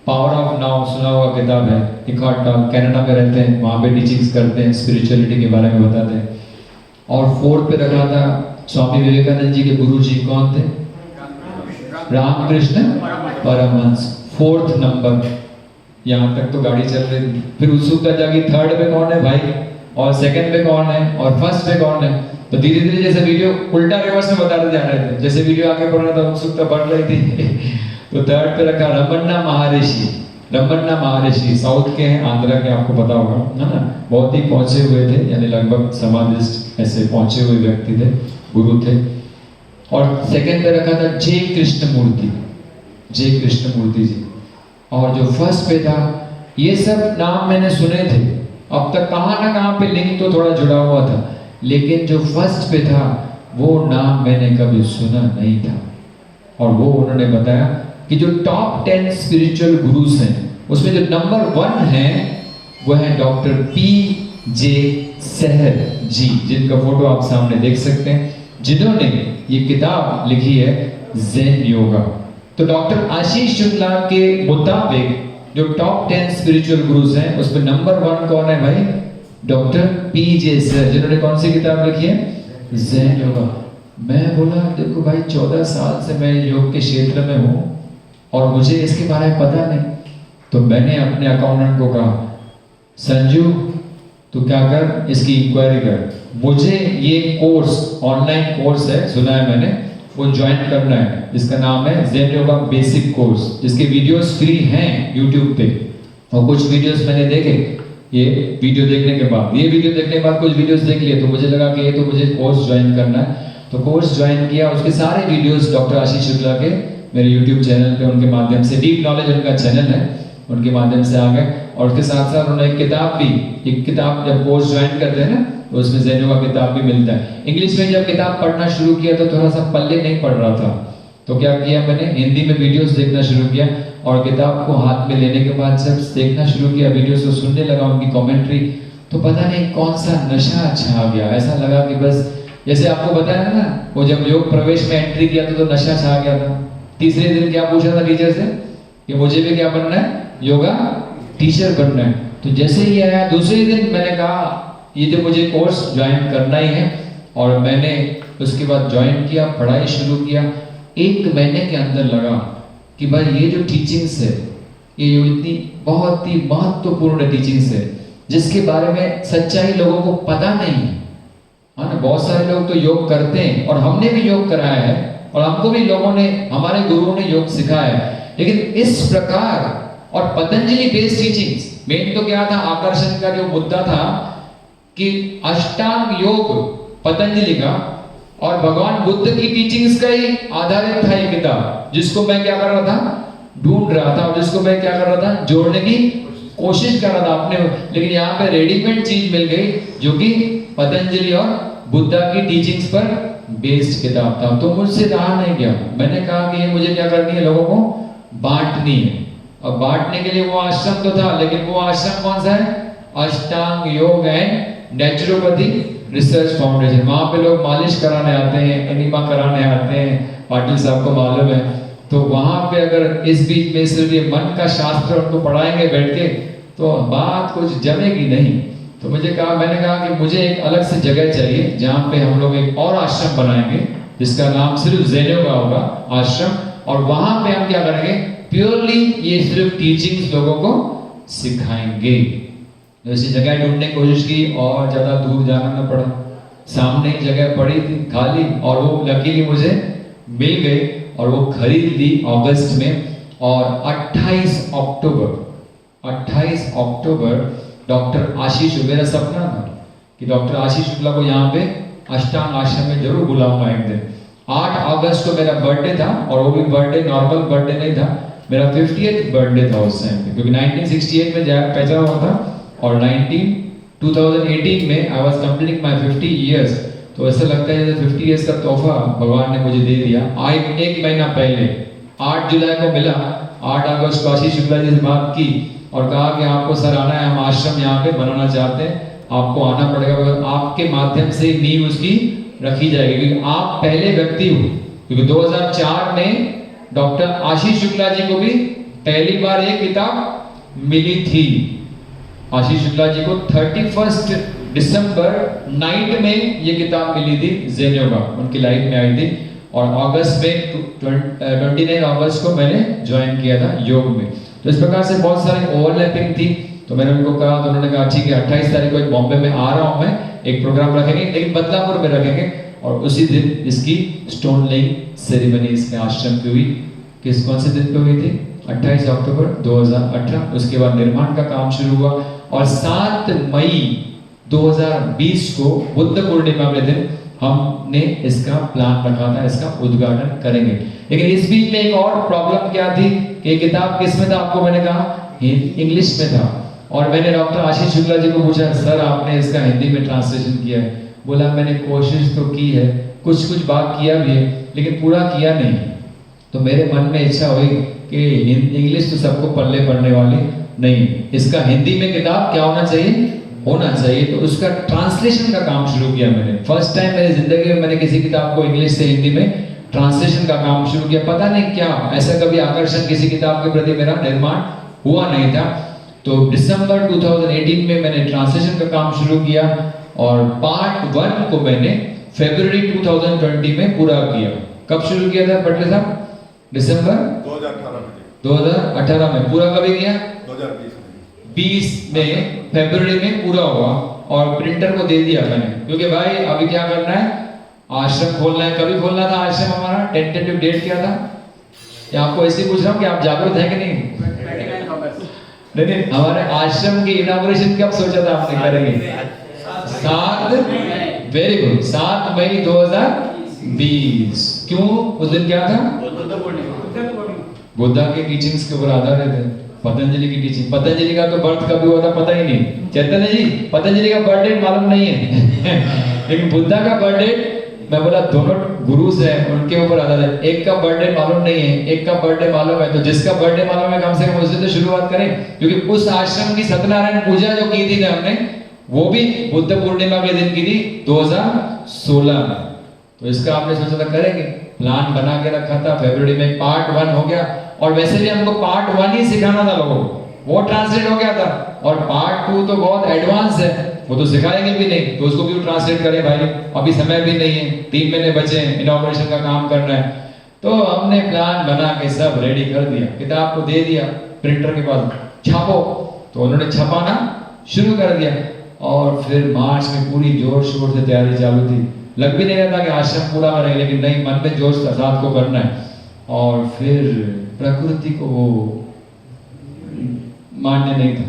पावर ऑफ नाउ सुना हुआ किताब है। इकहार्ट टॉल कनाडा में रहते हैं, वहाँ पे टीचिंग्स करते हैं, स्पिरिचुअलिटी के बारे में बताते हैं। और 4th पे रखा था स्वामी विवेकानंद जी के गुरु जी, कौन थे? रामकृष्ण परमहंस। 4th नंबर, यहाँ तक तो गाड़ी चल रही। फिर उत्सुकता जागी 3rd पे कौन है भाई, और 2nd पे कौन है, और 1st पे कौन है। तो धीरे धीरे जैसे वीडियो उल्टा रिवर्स में बताते जा रहे थे, जैसे वीडियो आगे बढ़ रहा था उत्सुकता बढ़ रही थी। तो 3rd पे रखा रमन्ना महर्षि। रमन्ना महर्षि साउथ के हैं, आंध्रा के, आपको पता होगा है ना, बहुत ही पहुंचे हुए थे, यानी लगभग समाधिस्ट ऐसे पहुंचे हुए व्यक्ति थे, गुरु थे। और 2nd पे रखा था जे कृष्णमूर्ति, जे कृष्णमूर्ति जी। और जो 1st पे था, ये सब नाम मैंने सुने थे, अब तक कहाँ ना कहाँ पे लिंक तो थोड़ा जुड़ा हुआ था, लेकिन जो 1st पे था वो नाम मैंने कभी सुना नहीं था। और वो उन्होंने बताया कि जो टॉप 10 स्पिरिचुअल गुरुज हैं उसमें जो नंबर 1 है वो है डॉक्टर P.J. सहर जी, जिनका फोटो आप सामने देख सकते हैं, जिन्होंने ये किताब लिखी है ज़ेन योगा। तो डॉक्टर आशीष शुक्ला के मुताबिक जो टॉप 10 स्पिरिचुअल गुरुज हैं उसमें नंबर 1 कौन है भाई? Doctor P.J. सहर, जिन्होंने कौन सी किताब लिखी है? ज़ेन योगा। मैं बोला देखो भाई 14 साल से मैं योग के क्षेत्र में हूँ और मुझे इसके बारे में पता नहीं। तो मैंने अपने अकाउंटेंट को कहा संजू तू क्या कर, इसकी इंक्वायरी कर, मुझे ये कोर्स ऑनलाइन कोर्स है, सुना है मैंने, वो ज्वाइन करना है। इसका नाम है ज़ेन योगा बेसिक कोर्स, जिसके वीडियोस फ्री हैं यूट्यूब पे। और कुछ वीडियोस मैंने देखे, ये वीडियो देखने के बाद, ये वीडियो देखने के बाद कुछ वीडियोस देख लिए, तो मुझे लगा कि ये तो मुझे कोर्स ज्वाइन करना है। तो कोर्स ज्वाइन किया, उसके सारे वीडियोस डॉक्टर आशीष शुक्ला के मेरे यूट्यूब चैनल पे, उनके माध्यम से, डीप नॉलेज उनका चैनल है, उनके माध्यम से आ गए। और उसके साथ साथ उन्होंने एक किताब भी, एक किताब जब कोर्स ज्वाइन करते हैं ना तो उसमें ज़ेन योगा किताब भी मिलता है। इंग्लिश में जब किताब पढ़ना शुरू किया तो थोड़ा सा पल्ले नहीं पढ़ रहा था, तो क्या किया मैंने, हिंदी में वीडियोस देखना शुरू किया और किताब को हाथ में लेने के बाद जब देखना शुरू किया, वीडियोस को सुनने लगा, उनकी कमेंट्री, तो पता नहीं कौन सा नशा छा गया। ऐसा लगा कि बस जैसे आपको बताया ना, वो जब योग प्रवेश में एंट्री किया था तो नशा छा गया था, तीसरे दिन क्या पूछा था टीचर से कि मुझे भी क्या बनना है, योगा टीचर बनना है। तो जैसे ही आया दूसरे दिन मैंने कहा ये तो मुझे कोर्स ज्वाइन करना ही है, और मैंने उसके बाद ज्वाइन किया, पढ़ाई शुरू किया। 1 महीने के अंदर लगा कि भाई ये जो टीचिंग्स है, ये जो इतनी बहुत ही महत्वपूर्ण टीचिंग्स है जिसके बारे में सच्चाई लोगों को पता नहीं है। हाँ ना, बहुत सारे लोग तो योग करते हैं और हमने भी योग कराया है और हमको भी लोगों ने, हमारे गुरुओं ने योग सिखाया है, लेकिन इस प्रकार और पतंजलि बेस्ड टीचिंग्स, मेन तो क्या था, आकर्षण का जो मुद्दा था कि अष्टांग योग पतंजलि का और भगवान बुद्ध की टीचिंग्स का ही आधारित था ये किताब, जिसको मैं क्या कर रहा था, ढूंढ रहा था, और जिसको मैं क्या कर रहा था, जोड़ने की कोशिश कर रहा था अपने। लेकिन यहाँ पे रेडीमेड चीज मिल गई जो कि पतंजलि और बुद्धा की टीचिंग्स पर बेस्ड किताब था। तो मुझसे रहा नहीं गया, मैंने कहा कि ये मुझे क्या करनी है, लोगों को बांटनी है। और बांटने के लिए वो आश्रम तो था, लेकिन वो आश्रम कौन सा है, अष्टांग योग एंड नेचुरोपैथी रिसर्च फाउंडेशन। वहां पे लोग मालिश कराने आते हैं, एनिमा कराने आते हैं, पाटिल साहब को मालूम है। तो वहां पे अगर इस बीच में सिर्फ ये मन का शास्त्र उनको पढ़ाएंगे बैठ के, तो बात कुछ जमेगी नहीं। तो मैंने कहा कि मुझे एक अलग से जगह चाहिए जहाँ पे हम लोग एक और आश्रम बनाएंगे जिसका नाम सिर्फ ज़ेन योगा होगा आश्रम, और वहां पे हम क्या करेंगे, प्योरली ये सिर्फ टीचिंग्स लोगों को सिखाएंगे। ऐसी जगह ढूंढने की कोशिश की और ज्यादा दूर जाना न पड़ा, सामने ही जगह पड़ी थी खाली, और वो लकीली मुझे मिल गई और वो खरीद ली अगस्त में। और 28 अक्टूबर डॉक्टर आशीष, मेरा सपना था कि डॉक्टर आशीष शुक्ला को यहाँ पे अष्टांग आश्रम में जरूर बुलाऊंगा एक दिन। 8 अगस्त को मेरा बर्थडे था, और वो भी बर्थडे नॉर्मल बर्थडे नहीं था, मेरा 50th बर्थडे था उस टाइम पे, क्योंकि 1968 में पैदा हुआ था और 2018 में I was completing my 50 years. तो ऐसा लगता है जैसे 50 इयर्स का तोहफा भगवान ने मुझे दे दिया। आज 1 महीना पहले 8 जुलाई को मिला, 8 अगस्त को आशीष शुक्ला जी से बात की और कहा कि आपको सर आना है, हम आश्रम यहाँ पे बनाना चाहते हैं, आपको आना पड़ेगा, आपके माध्यम से नींव उसकी रखी जाएगी, क्योंकि आप पहले व्यक्ति हो। क्योंकि 2004 में डॉक्टर आशीष शुक्ला जी को भी पहली बार ये किताब मिली थी। आशीष शुक्ला जी को 31 दिसंबर नाइट में ये किताब मिली थी, ज़ेन योगा उनकी लाइफ में आई थी। और अगस्त में 29 अगस्त को मैंने ज्वाइन किया था योग में। तो इस प्रकार से बहुत सारी ओवरलैपिंग थी। तो मैंने उनको कहा, तो उन्होंने कहा ठीक है 28 तारीख को बॉम्बे में आ रहा हूँ मैं, एक प्रोग्राम रखेंगे, लेकिन बदलापुर में रखेंगे, और उसी दिन इसकी स्टोन लेइंग सेरेमनी इसमें आश्रम की हुई। कौन से दिन पे हुई थी, 28 अक्टूबर 2018। उसके बाद निर्माण का काम शुरू हुआ और 7 मई 2020 को बुद्ध पूर्णिमा के दिन हमने इसका प्लान रखा था, इसका उद्घाटन करेंगे। लेकिन इस बीच में एक और प्रॉब्लम क्या थी कि किताब किस में था, आपको मैंने कहा इंग्लिश में था। और मैंने डॉक्टर आशीष शुक्ला जी को पूछा, सर आपने इसका हिंदी में ट्रांसलेशन किया है? बोला मैंने कोशिश तो की है, कुछ बात किया भी है, लेकिन पूरा किया नहीं। तो मेरे मन में इच्छा हुई कि इंग्लिश तो सबको पल्ले पड़ने वाली नहीं, इसका हिंदी में किताब क्या होना चाहिए। तो उसका ट्रांसलेशन का काम शुरू किया मैंने। फर्स्ट टाइम मेरी जिंदगी में मैंने किसी किताब को इंग्लिश से हिंदी में ट्रांसलेशन का काम शुरू किया। पता नहीं क्या ऐसा कभी आकर्षण किसी किताब के प्रति मेरा निर्माण हुआ नहीं था। तो दिसंबर 2018 में मैंने ट्रांसलेशन का काम शुरू किया और पार्ट 1 को मैंने फरवरी 2020 में पूरा किया। कब शुरू किया था पटले साहब? दिसंबर 2018 में। पूरा कभी किया? 2020 में फरवरी में पूरा हुआ और प्रिंटर को दे दिया मैंने, क्योंकि भाई अभी क्या करना है, आश्रम खोलना है। कभी खोलना था आश्रम हमारा? टेंटेटिव डेट क्या था? या आपको ऐसे पूछ रहा हूँ कि आप जागरूक हैं कि नहीं? नहीं, हमारे आश्रम की इनॉग्रेशन कब सोचा था आपने करेंगे? 7 मई 2020। क्यों? उस दिन क्या था? बुद्धा के टीचिंग्स के ऊपर आधारित है, पतंजलि की टीचिंग। पतंजलि का तो बर्थ कभी हुआ था पता ही नहीं। चैतन्य जी, पतंजलि का बर्थ डेट मालूम नहीं है लेकिन बुद्धा का बर्थ डेट, मैं बोला दोनों गुरुज हैं, उनके ऊपर आधारित है। एक का बर्थडे मालूम नहीं है, एक का बर्थडे मालूम है, तो जिसका बर्थडे मालूम है कम से कम उससे तो शुरुआत करें। क्योंकि उस आश्रम की सत्यनारायण पूजा जो की थी ना हमने, वो भी बुद्ध पूर्णिमा के दिन की थी 2016 में। तो इसका आपने सोचा था करेंगे। प्लान बना के रखा था, फरवरी में पार्ट 1 हो गया, और वैसे भी हमको पार्ट 1 ही सिखाना था लोगों को, वो ट्रांसलेट हो गया था, और पार्ट 2 तो बहुत एडवांस है, वो तो सिखाएंगे भी नहीं, तो उसको क्यों ट्रांसलेट करें भाई, अभी समय भी नहीं है, 3 महीने बचे हैं, इनॉग्रेशन का काम करना है। तो हमने प्लान बना के सब रेडी कर दिया, किताब को दे दिया प्रिंटर के पास, छापो, तो उन्होंने छपाना शुरू कर दिया, और फिर मार्च में पूरी जोर शोर से तैयारी चालू थी। लग भी नहीं रहा था कि आश्रम पूरा करेंगे, लेकिन नहीं, मन में जोश था, रात को करना है। और फिर प्रकृति को वो मान्य नहीं था,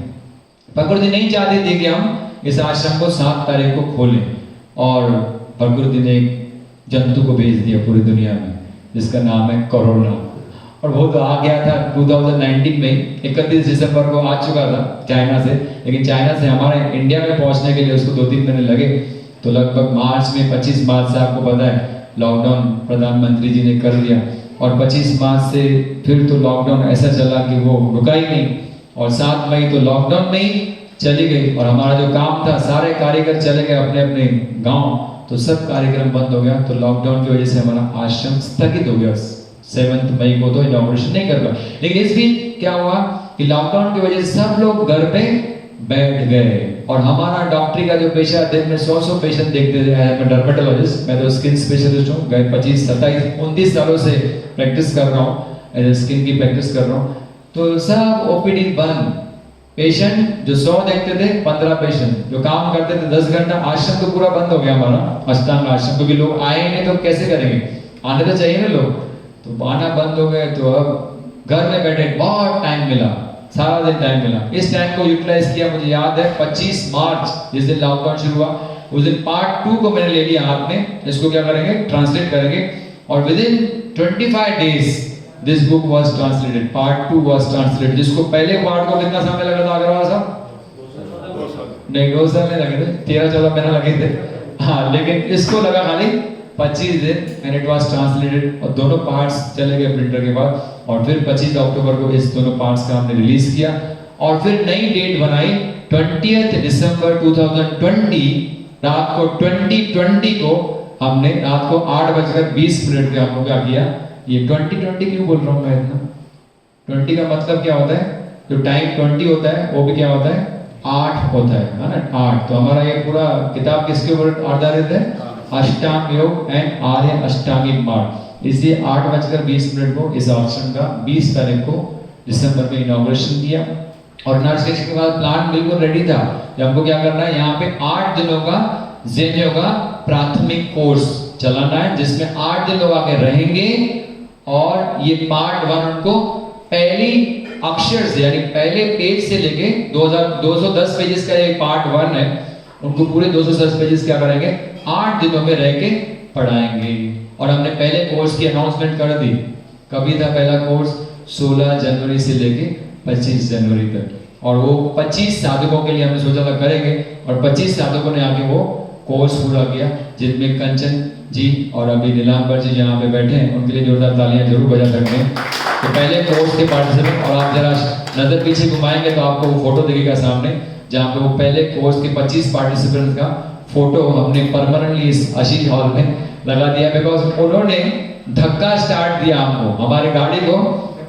प्रकृति नहीं चाहती थी कि हम इस आश्रम को 7 तारीख को खोलें, और प्रकृति ने एक जंतु को भेज दिया पूरी दुनिया में, जिसका नाम है कोरोना। और वो तो आ गया था 2019 में, 31 दिसंबर को आ चुका था चाइना से, लेकिन चाइना से हमारे इंडिया में पहुंचने के लिए उसको 2-3 महीने लगे। तो लगभग मार्च में, 25 मार्च से आपको पता है लॉकडाउन प्रधानमंत्री जी ने कर दिया, और 25 मार्च से फिर तो लॉकडाउन ऐसा चला कि वो रुका ही नहीं, और 7 मई तो लॉकडाउन में ही चली गई, और हमारा जो काम था सारे कारीगर चले गए अपने अपने गांव, तो सब कार्यक्रम बंद हो गया। तो लॉकडाउन की वजह से हमारा आश्रम स्थगित हो गया, 7 मई को तो इनॉग्रेशन नहीं कर पाए। लेकिन इस बीच क्या हुआ कि लॉकडाउन की वजह से सब लोग घर पे बैठ गए, और हमारा डॉक्टरी का जो पेशा, दिन में 100 पेशेंट देखते थे, मैं डर्मेटोलॉजिस्ट, मैं तो स्किन स्पेशलिस्ट हूँ, गए 25, 27, 29 सालों से प्रैक्टिस कर रहा हूँ, एज स्किन की प्रैक्टिस कर रहा हूँ। तो सब ओपीडी बंद, पेशेंट जो 100 देखते थे, 15 पेशेंट जो काम करते थे 10 घंटा, आश्रम तो पूरा बंद हो गया हमारा अष्टांग आश्रम, क्योंकि लोग आए नहीं तो कैसे करेंगे, आने तो चाहिए ना लोग, तो आना बंद हो गए। तो अब घर में बैठे बहुत टाइम मिला, सारा दिन टाइम मिला, इस टाइम को यूटिलाइज किया। मुझे याद है 25 मार्च जिस दिन लॉकडाउन शुरू हुआ, उस दिन पार्ट 2 को मैंने ले लिया हाथ में, इसको क्या करेंगे, ट्रांसलेट करेंगे, और with in 25 days this book was translated, part 2 was translated. जिसको पहले पार्ट को कितना समय लगा था अग्रवाल साहब? नहीं, 2 साल नहीं लगे थे, 13-14 महीने लगे थे, हाँ, लेकिन इसको लगा खाली 25 दिन, एंड इट वाज ट्रांसलेटेड, और दोनों पार्ट्स चले गए प्रिंटर के पास, और फिर 25 अक्टूबर को इस दोनों पार्ट्स का हमने रिलीज किया, और फिर नई डेट बनाई 20 दिसंबर 2020, रात को 2020 को हमने रात को 8:20 पे हम लोग क्या किया, ये 2020 क्यों बोल रहा हूँ मैं इतना, 20 का मतलब क्या होता है, जो टाइम 20 होता है वो भी क्या होता है, 8 होता है ना, 8। तो हमारा ये पूरा किताब किसके ऊपर आधारित है, अष्टांग योग एंड आर्य अष्टांगिक मार्ग, इसलिए 8:20 को इस आश्रम का 20 तारीख को दिसंबर में इनॉग्रेशन किया, और इनॉग्रेशन के बाद प्लान बिल्कुल रेडी था कि हमको क्या करना है, यहाँ पे 8 दिनों का ज़ेन योगा प्राथमिक कोर्स चलाना है, जिसमें 8 दिन लोग आके रहेंगे, और ये पार्ट 1 उनको पहली अक्षर से, यानी पहले पेज से लेके 210 पेजेस का एक पार्ट 1 है, उनको पूरे 210 पेजेस क्या करेंगे, 8 दिनों में रह के पढ़ाएंगे। और हमने पहले कोर्स की अनाउंसमेंट कर दी, कभी था पहला कोर्स, 16 जनवरी से लेके 25 जनवरी तक, और वो 25 साधकों के लिए हमने सोचा था करेंगे, और 25 साधकों ने आके वो कोर्स पूरा किया, जिनमें कंचन जी और अभी नीलांबर जी यहाँ पे बैठे हैं, उनके लिए जोरदार तालियां जरूर बजा सकते हैं। तो पहले कोर्स के पार्टिसिपेंट, और आप जरा नजर पीछे घुमाएंगे तो आपको वो फोटो दिखेगा सामने, जहाँ पे वो पहले कोर्स के 25 पार्टिसिपेंट्स का फोटो हमने परमानेंटली इस आशीष हॉल में लगा दिया, बिकॉज उन्होंने धक्का स्टार्ट दिया हमको, हमारी गाड़ी को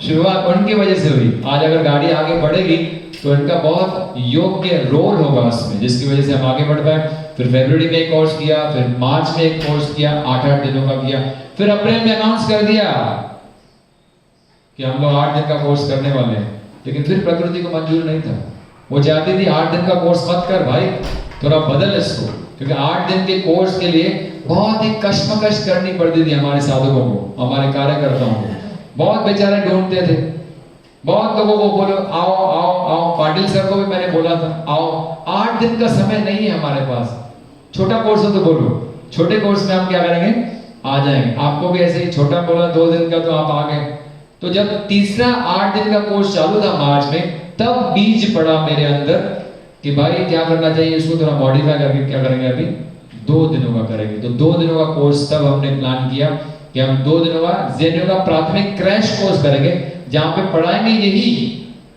शुरुआत उनकी वजह से हुई। आज अगर गाड़ी आगे बढ़ेगी तो इनका बहुत योग्य रोल होगा उसमें, जिसकी वजह से हम आगे बढ़ पाए। फिर फरवरी में एक कोर्स किया, फिर मार्च में एक कोर्स किया, 8-8 दिनों का किया, फिर अप्रैल में अनाउंस कर दिया कि हम लोग 8 दिन का कोर्स करने वाले हैं। लेकिन फिर प्रकृति को मंजूर नहीं था, वो चाहती थी 8 दिन का कोर्स मत कर भाई, थोड़ा बदल इसको, क्योंकि 8 दिन के कोर्स के लिए बहुत ही कश्मकश करनी पड़ती थी हमारे साधकों को, हमारे कार्यकर्ताओं को, बहुत बेचारे ढूंढते थे, बहुत लोगों को बोलो आओ आओ आओ, पाटिल सर को भी मैंने बोला था आओ, 8 दिन का समय नहीं है हमारे पास, छोटा कोर्स हो तो बोलो, छोटे कोर्स में हम क्या करेंगे, आ जाएंगे। आपको भी ऐसे ही छोटा बोला 2 दिन का तो आप आ गए। तो जब तीसरा 8 दिन का कोर्स चालू था मार्च में, तब बीज पड़ा मेरे अंदर कि भाई क्या करना चाहिए, इसको थोड़ा मॉडिफाई करके क्या करेंगे, अभी 2 दिनों का करेंगे। तो 2 दिनों का कोर्स तब हमने प्लान किया कि हम 2 दिनों का ज़ेन योगा प्राथमिक क्रैश कोर्स करेंगे, जहाँ पे पढ़ाएंगे यही,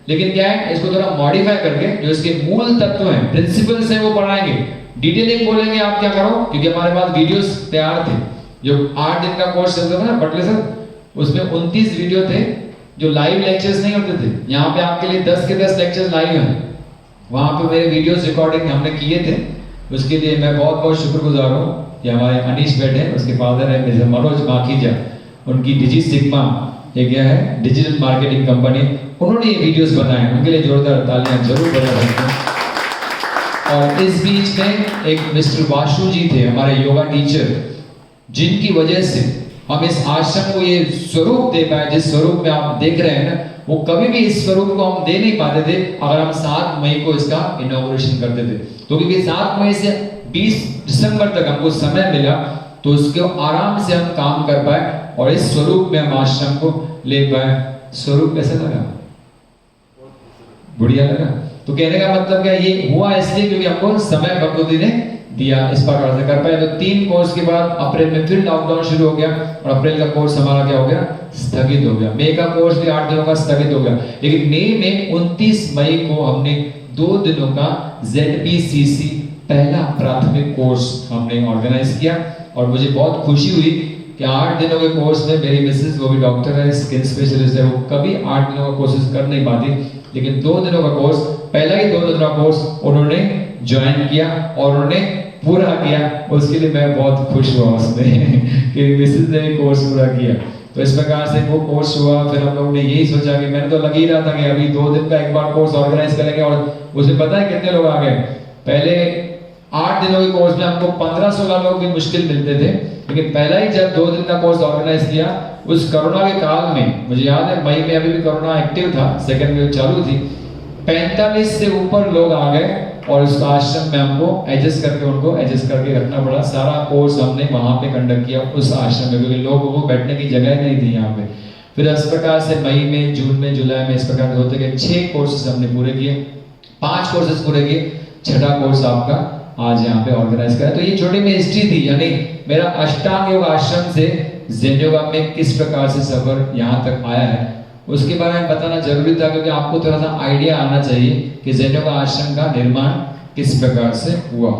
लेकिन क्या है, इसको थोड़ा मॉडिफाई करके जो इसके मूल तत्व हैं, प्रिंसिपल्स हैं, वो पढ़ाएंगे। डिटेलिंग बोलेंगे आप क्या करो, क्योंकि हमारे पास वीडियोस तैयार थे, जो 8 दिन का कोर्स चलता था ना बटले सर, उसमें 29 वीडियो थे जो लाइव लेक्चर्स नहीं होते थे। यहाँ पे आपके लिए 10 के 10 लेक्चर्स लाइव हैं। वहाँ पे मेरे वीडियोस रिकॉर्डिंग हमने किए थे, उसके लिए मैं बहुत बहुत शुक्रगुजार हूँ कि हमारे अनीश बैठे हैं, उसके फादर है मिस्टर मनोज माखीजा, उनकी डिजी सिग्मा ये क्या है डिजिटल मार्केटिंग कंपनी, उन्होंने ये वीडियोस बनाए, उनके लिए जोरदार तालियां जरूर बजा सकते हैं। और इस बीच में एक मिस्टर वाशु जी थे हमारे योगा टीचर, जिनकी वजह से हम इस आश्रम को ये स्वरूप दे पाए, जिस स्वरूप में आप देख रहे हैं ना, वो कभी भी इस स्वरूप को हम दे नहीं पाते थे अगर हम 7 मई को इसका इनॉग्रेशन करते थे। तो क्योंकि 7 मई से 20 दिसंबर तक हमको समय मिला, तो उसको आराम से हम काम कर पाए और इस स्वरूप में हम आश्रम को ले पाए। स्वरूप कैसा लगा? बढ़िया लगा। तो कहने का मतलब क्या, ये हुआ इसलिए क्योंकि हमको समय भगवती ने दिया, इस प्रकार से कर पाए। तो 3 कोर्स के बाद अप्रैल में फिर लॉकडाउन शुरू हो गया और अप्रैल का कोर्स हमारा क्या हो गया, स्थगित हो गया। मई का कोर्स भी 8 दिनों का स्थगित हो गया, लेकिन मई में 29 मई को हमने 2 दिनों का ZPCC पहला प्राथमिक कोर्स हमने ऑर्गेनाइज किया। और मुझे बहुत खुशी हुई कि 8 दिनों के कोर्स में मेरी मिसेस, वो भी डॉक्टर है, स्किन स्पेशलिस्ट है, वो कभी 8 दिनों का कोर्सेज कर नहीं पाती, लेकिन 2 दिनों का कोर्स, पहला ही 2 दिनों का कोर्स उन्होंने ज्वाइन किया और उन्होंने पूरा किया। उसके लिए मैं बहुत खुश हुआ उसमें कि मिसेस ने कोर्स पूरा किया। तो इस प्रकार से वो कोर्स हुआ। फिर हम लोग ने यही सोचा कि मैंने तो लग ही रहा था कि अभी 2 दिन का एक बार कोर्स ऑर्गेनाइज करेंगे, और उसमें पता है कितने लोग आ गए। पहले 8 दिनों के कोर्स में हमको 15-16 लोग भी मुश्किल मिलते थे, लेकिन पहला ही जब 2 दिन का कोर्स ऑर्गेनाइज किया, उस कोरोना के काल में, मुझे याद है मई में अभी भी कोरोना एक्टिव था, सेकंड वेव चालू थी, 45 से ऊपर लोग आ गए और उस आश्रम में हमको एडजस्ट करके रखना पड़ा। सारा कोर्स हमने वहां पे कंडक्ट किया उस आश्रम में, क्योंकि लोगों को बैठने की जगह नहीं थी यहाँ पे। फिर इस प्रकार से मई में, जून में, जुलाई में इस प्रकार होते गए 6 कोर्सेज हमने पूरे किए, 5 कोर्सेज पूरे किए, 6ठा कोर्स आपका आज यहाँ पे ऑर्गेनाइज करा। तो ये छोटी में हिस्ट्री थी, यानी मेरा अष्टांग योग आश्रम से ज़ेन योगा में किस प्रकार से सफर यहाँ तक आया है, उसके बारे में बताना जरूरी था, क्योंकि आपको थोड़ा सा आइडिया आना चाहिए कि ज़ेन योगा आश्रम का निर्माण किस प्रकार से हुआ।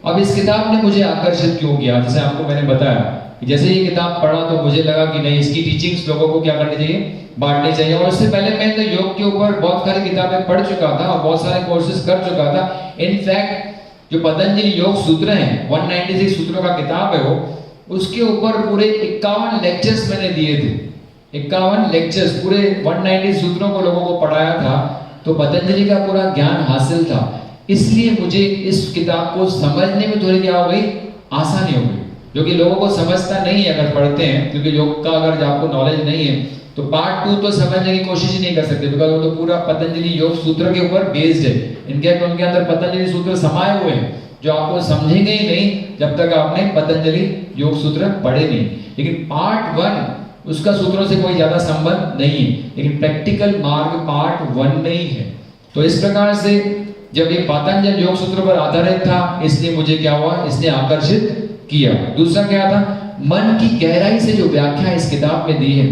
अब इस किताब ने मुझे आकर्षित क्यों किया, जैसे आपको मैंने बताया कि जैसे ये किताब पढ़ा तो मुझे लगा कि नहीं, इसकी टीचिंग्स लोगों को क्या करनी चाहिए, बांटनी चाहिए। और इससे पहले मैं तो योग के ऊपर बहुत सारी किताबें पढ़ चुका था और बहुत सारे कोर्सेज कर चुका था। इनफैक्ट जो पतंजलि योग सूत्र हैं, 196 सूत्रों का किताब है वो, उसके ऊपर पूरे 51 लेक्चर्स मैंने दिए थे। 51 लेक्चर्स पूरे 190 सूत्रों को लोगों को पढ़ाया था। तो पतंजलि का पूरा ज्ञान हासिल था, इसलिए मुझे इस किताब को समझने में थोड़ी क्या हो गई, आसानी हो गई, जो कि लोगों को समझता नहीं है अगर पढ़ते हैं। क्योंकि योग का अगर आपको नॉलेज नहीं है तो पार्ट 2 तो समझने की कोशिश ही नहीं कर सकते, बिकॉज वो तो पूरा पतंजलि योग सूत्र के ऊपर बेस्ड है। उनके अंदर पतंजलि सूत्र समाये हुए हैं जो आपको समझेंगे ही नहीं जब तक आपने पतंजलि योग सूत्र पढ़े नहीं। लेकिन पार्ट 1 उसका सूत्रों से कोई ज्यादा संबंध नहीं है, लेकिन प्रैक्टिकल मार्ग पार्ट 1 में ही है। तो इस प्रकार से जब ये पतंजलि योग सूत्र पर आधारित था, इसलिए मुझे क्या हुआ, इसने आकर्षित किया। दूसरा क्या था, मन की गहराई से जो व्याख्या इस किताब में दी है।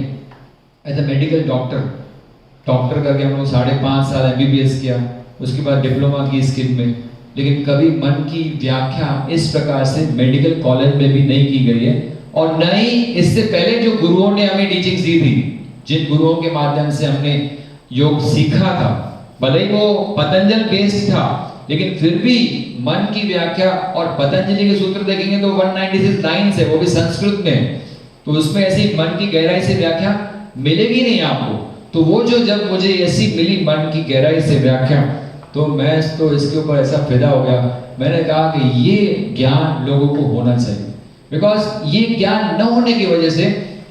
एज ए मेडिकल डॉक्टर करके हम लोग 5.5 साल MBBS किया, उसके बाद डिप्लोमा की स्किन में, लेकिन कभी मन की व्याख्या इस प्रकार से मेडिकल कॉलेज में भी नहीं की गई है। और न ही इससे पहले जो गुरुओं ने हमें टीचिंग्स दी थी, जिन गुरुओं के माध्यम से हमने योग सीखा था, भले ही वो पतंजलि बेस्ड था, लेकिन फिर भी मन की व्याख्या और पतंजलि के सूत्र देखेंगे तो 196 लाइन्स है, वो भी संस्कृत में, तो उसमें ऐसी मन की गहराई से व्याख्या मिलेगी नहीं आपको। तो वो जो जब मुझे ऐसी मिली मन की गहराई से व्याख्या, तो मैं तो इसके ऊपर ऐसा फिदा हो गया। मैंने कहा कि ये ज्ञान लोगों को होना चाहिए, बिकॉज ये ज्ञान न होने की वजह से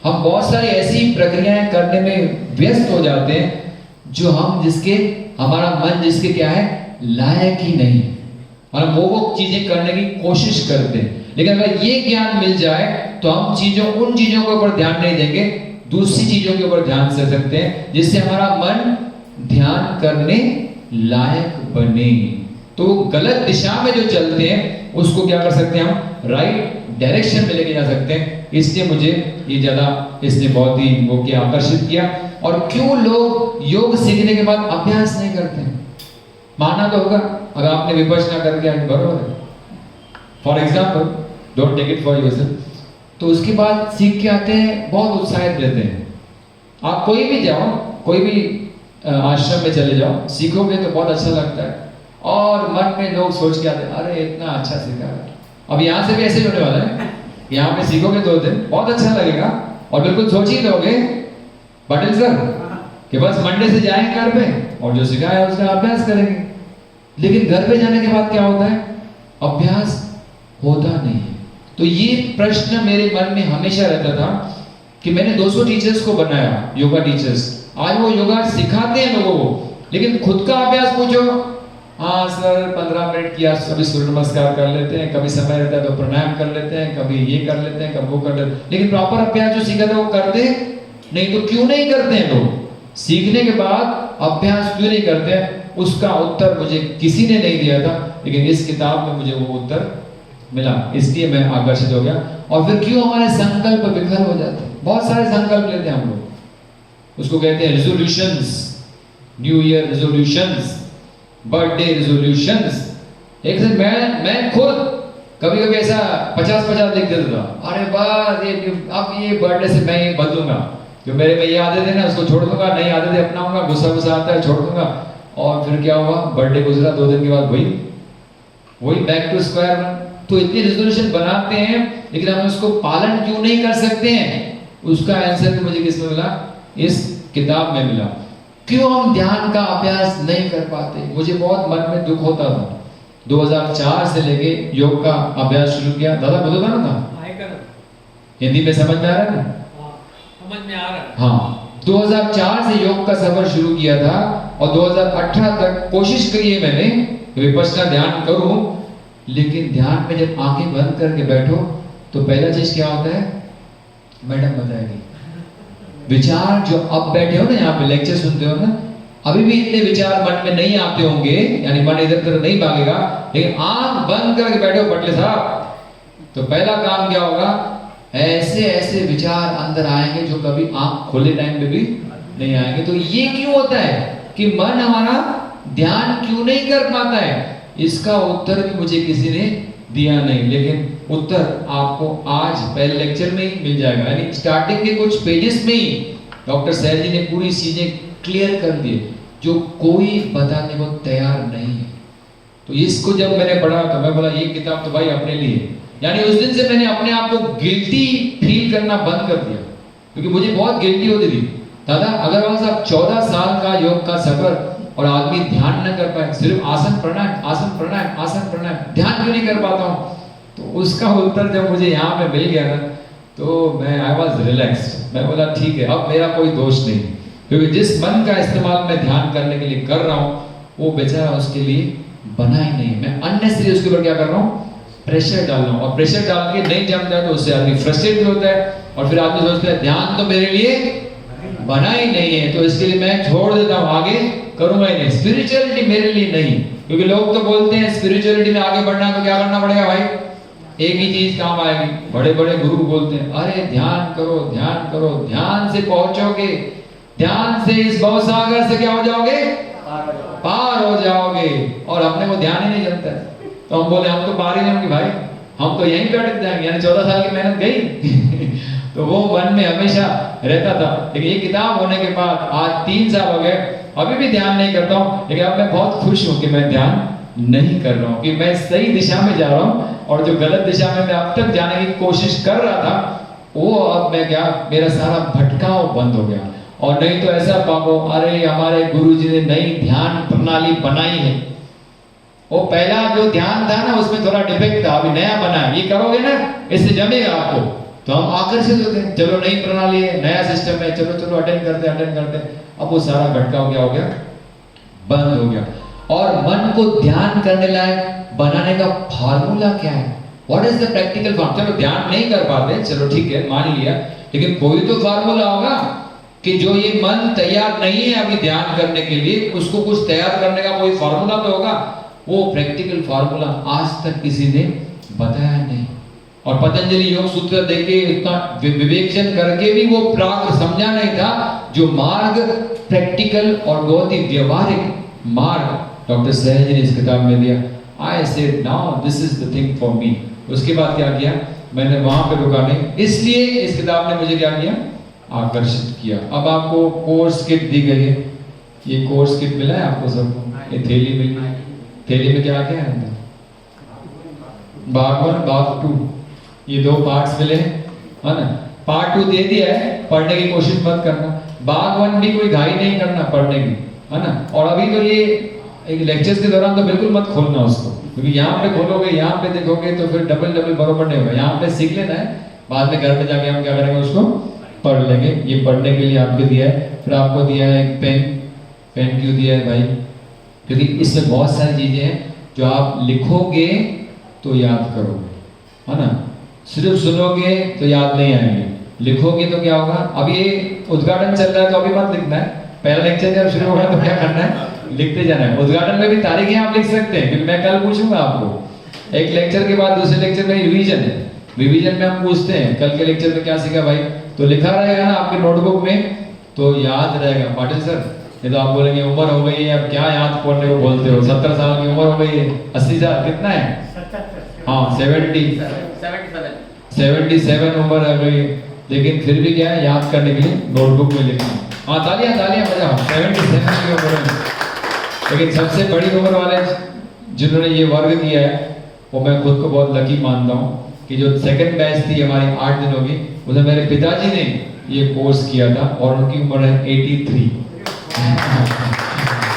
हम बहुत सारी ऐसी प्रक्रियाएं करने में व्यस्त हो जाते हैं जो हमारा मन जिसके क्या है, लायक ही नहीं, और हम वो चीजें करने की कोशिश करते हैं। लेकिन अगर ये ज्ञान मिल जाए तो हम उन चीजों के ऊपर ध्यान नहीं देंगे, दूसरी चीजों के ऊपर ध्यान दे सकते हैं, जिससे हमारा मन ध्यान करने लायक बने। तो गलत दिशा में जो चलते हैं उसको क्या कर सकते हैं, हम राइट डायरेक्शन में लेके जा सकते हैं। इसलिए मुझे ये ज्यादा इसने बहुत ही वो किया, आकर्षित किया। और क्यों लोग योग सीखने के बाद अभ्यास नहीं करते हैं? मानना तो होगा अगर आपने विपश्यना करके, बरोबर है। For example, don't take it for yourself, तो उसके बाद सीख के आते हैं, बहुत उत्साहित रहते हैं। आप कोई भी जाओ, कोई भी आश्रम में चले जाओ, सीखोगे तो बहुत अच्छा लगता है, और मन में लोग सोच के आते हैं अरे इतना अच्छा सीखा है। अब यहाँ से भी ऐसे ही होने वाला है, यहाँ पे सीखोगे 2 दिन, बहुत अच्छा लगेगा, और बिल्कुल सोच ही लोगे पाटिल सर कि बस मंडे से जाएंगे घर पे और जो सिखाया है उसका अभ्यास करेंगे। लेकिन घर पे जाने के बाद क्या होता है? अभ्यास होता नहीं है। तो ये प्रश्न मेरे मन में हमेशा रहता था कि मैंने 200 टीचर्स को बनाया, योगा टीचर्स, आज वो योगा सिखाते हैं लोगों को, लेकिन खुद का अभ्यास पूछो, हाँ सर 15 मिनट किया, कभी सूर्य नमस्कार कर लेते हैं, कभी समय रहता है तो प्राणायाम कर लेते हैं, कभी ये कर लेते हैं, कभी वो कर लेते हैं, लेकिन प्रॉपर अभ्यास जो सीखा था वो करते नहीं। तो क्यों नहीं करते हैं लोग? सीखने के बाद अभ्यास क्यों नहीं करते हैं? उसका उत्तर मुझे किसी ने नहीं दिया था, लेकिन इस किताब में मुझे वो उत्तर मिला, इसलिए मैं आकर्षित हो गया। और फिर क्यों हमारे संकल्प विफल हो जाते हैं? बहुत सारे संकल्प लेते हैं हम लोग, उसको कहते हैं resolutions, new year resolutions, birthday resolutions. एक दिन मैं खुद कभी कभी ऐसा 50-50 लिख देता था, अरे बस ये अब ये बर्थडे से मैं ये बदलूंगा, जो मेरे में ये आदतें ना उसको छोड़ दूंगा, नई आदतें अपनाऊंगा, गुस्सा आता है छोड़ दूंगा। और फिर क्या हुआ? बर्थडे गुजरा, 2 दिन के बाद वही बैक टू स्क्वायर वन। तो इतनी रेजोल्यूशन बनाते हैं, लेकिन हम उसको पालन क्यों नहीं कर सकते हैं? उसका आंसर भी मुझे किसमें मिला? इस किताब में मिला। क्यों हम ध्यान का अभ्यास नहीं कर पाते? मुझे बहुत मन में दुख होता था। 2004 से लेके योग का अभ्यास शुरू किया। दादा बोलो था ना, हिंदी में समझ में आ रहा है ना? समझ में आ रहा है। हाँ, 2004 से योग का सफर शुरू किया था, और 2018 तक कोशिश करी है मैंने विपश्यना ध्यान करूं, लेकिन ध्यान में जब आंखें बंद करके बैठो तो पहला चीज क्या होता है? मैडम बताएगी, विचार जो अब बैठे हो ना, यहाँ पे लेक्चर सुनते हो ना, अभी भी इतने विचार मन में नहीं आते होंगे, यानी मन इधर उधर नहीं भागेगा, लेकिन आंख बंद करके बैठे हो पटले साहब, तो पहला काम क्या होगा? ऐसे ऐसे विचार अंदर आएंगे जो कभी आंख खोले टाइम पे भी नहीं आएंगे। तो ये क्यों होता है कि मन हमारा ध्यान क्यों नहीं कर पाता है? इसका उत्तर भी मुझे किसी ने दिया नहीं, लेकिन उत्तर आपको आज पहले लेक्चर में ही मिल जाएगा। यानी स्टार्टिंग के कुछ पेजेस में ही डॉक्टर सैर जी ने पूरी चीजें क्लियर कर दी, जो कोई बताने को तैयार नहीं है। तो इसको जब मैंने पढ़ा तो मैं बोला ये किताब तो भाई अपने लिए। यानी उस दिन से मैंने अपने आप को गिल्टी फील करना बंद कर दिया, क्योंकि मुझे बहुत गिल्टी होती थी। दादा अगर साहब 14 साल का योग का सफर और आदमी ध्यान न कर पाए, सिर्फ आसन प्राणायाम आसन प्राणायाम आसन प्राणायाम, ध्यान क्यों नहीं कर पाता हूँ? तो उसका उत्तर जब मुझे यहाँ पे मिल गया ना, तो मैं आई वॉज रिलैक्स्ड। मैं बोला ठीक है, अब मेरा कोई दोष नहीं, क्योंकि जिस मन का इस्तेमाल मैं ध्यान करने के लिए कर रहा हूँ वो बेचारा उसके लिए बना ही नहीं। मैं अननेसेसरी उसके ऊपर क्या कर रहा हूँ? प्रेशर डाल रहा हूँ, और प्रेशर डाल के नहीं जम जाए तो उससे आदमी फ्रस्ट्रेट भी होता है, और फिर आदमी सोचता है ध्यान तो मेरे लिए बना ही नहीं है, तो इसके लिए मैं छोड़ देता हूँ, आगे करूंगा ही नहीं। स्पिरिचुअलिटी मेरे लिए नहीं, क्योंकि लोग तो बोलते हैं स्पिरिचुअलिटी में आगे बढ़ना तो क्या करना पड़ेगा भाई? एक ही चीज काम आएगी। बड़े बड़े गुरु बोलते हैं अरे ध्यान करो ध्यान करो, ध्यान से पहुंचोगे, ध्यान से इस भवसागर से क्या हो जाओगे? पार हो जाओगे। और अपने को ध्यान ही नहीं जमता है, तो हम बोले हम तो पार ही नहीं होंगे भाई, हम तो यहीं पे अटक जाएंगे। यानी 14 साल की मेहनत गई तो वो मन में हमेशा रहता था। लेकिन ये किताब होने के बाद आज 3 साल हो गए, अभी भी ध्यान नहीं करता हूँ, लेकिन अब मैं बहुत खुश हूँ कि मैं ध्यान नहीं कर रहा हूँ, कि मैं सही दिशा में जा रहा हूँ, और जो गलत दिशा में मैं अब तक जाने की कोशिश कर रहा था वो अब मैं क्या, मेरा सारा भटकाव बंद हो गया। और नहीं तो ऐसा पागो अरे हमारे गुरुजी ने नई ध्यान प्रणाली बनाई है, वो पहला जो ध्यान था ना उसमें थोड़ा डिफेक्ट था, अभी नया बना है, ये करोगे ना इससे जमेगा आपको। तो हम आकर्षित होते हैं, चलो नई प्रणाली है, नया सिस्टम है, चलो चलो अटेंड करते। अब वो सारा भटकाव क्या हो गया? बंद हो गया। और मन को ध्यान करने लायक बनाने का फार्मूला क्या है? What is the practical form? चलो ध्यान नहीं कर पाते, चलो ठीक है मान लिया, लेकिन कोई तो फार्मूला होगा कि जो ये मन तैयार नहीं है अभी ध्यान करने के लिए, उसको कुछ तैयार करने का कोई फार्मूला तो होगा। वो प्रैक्टिकल फार्मूला आज तक किसी ने बताया नहीं। और पतंजलि योग सूत्र देके इतना विवेचन करके भी वो प्राग समझा नहीं था, जो मार्ग प्रैक्टिकल और बहुत ही व्यवहारिक मार्ग डॉक्टर सहज ने इस किताब में दिया। I said now this is the thing for me. उसके बाद क्या किया? मैंने वहां पे रुका नहीं, इसलिए इस किताब ने मुझे क्या किया, आकर्षित किया। अब आपको कोर्स किट दी गई है, ये कोर्स किट मिला है आपको सबको, ये थैली मिली है। थैली में क्या क्या है अंदर, भाग 1 भाग 2, ये 2 पार्ट्स मिले हैं, है ना। पार्ट 2 दे दिया है, पढ़ने की कोशिश मत करना। भाग 1 भी कोई घाई नहीं करना पढ़ने की, है ना। और अभी तो ये एक लेक्चर्स के दौरान तो बिल्कुल मत खोलना उसको, क्योंकि यहाँ पे खोलोगे, यहाँ पे देखोगे तो फिर डबल बरोबर नहीं होगा। यहाँ पे सीख लेना है, बाद में घर में जाके हम क्या करेंगे, उसको पढ़ लेंगे। ये पढ़ने के लिए आपको दिया है। फिर आपको दिया है एक पेन। पेन क्यों दिया है भाई, क्योंकि इसमें बहुत सारी चीजें हैं जो आप लिखोगे तो याद करोगे, है ना। सिर्फ सुनोगे तो याद नहीं आएंगे, लिखोगे तो क्या होगा। अब ये उद्घाटन चल रहा है तो अभी मत लिखना है, पहला लेक्चर जब शुरू होगा तो क्या करना है, लिखते जाना है। उद्घाटन में भी तारीखें आप लिख सकते हैं, क्योंकि मैं कल पूछूंगा आपको। एक लेक्चर के बाद दूसरे लेक्चर में रिवीजन है, रिवीजन में हम पूछते हैं कल के लेक्चर में क्या सीखा भाई, तो लिखा रहेगा ना आपके नोटबुक में, तो याद रहेगा। पाटिल सर, ये तो आप बोलेंगे उम्र हो गई है, अब क्या याद पढ़ने को बोलते हो, 70 साल की उम्र हो गई है। 80 साल कितना है, हाँ 77 उम्र आ गई, लेकिन फिर भी क्या है, याद करने के लिए नोटबुक में लिखना। हाँ तालियां तालियां बजाओ, 77 की उम्र में। लेकिन सबसे बड़ी उम्र वाले जिन्होंने ये वर्ग किया है, वो मैं खुद को बहुत लकी मानता हूँ कि जो सेकंड बैच थी हमारी 8 दिनों की, उसमें मेरे पिताजी ने ये कोर्स किया था और उनकी उम्र है 83।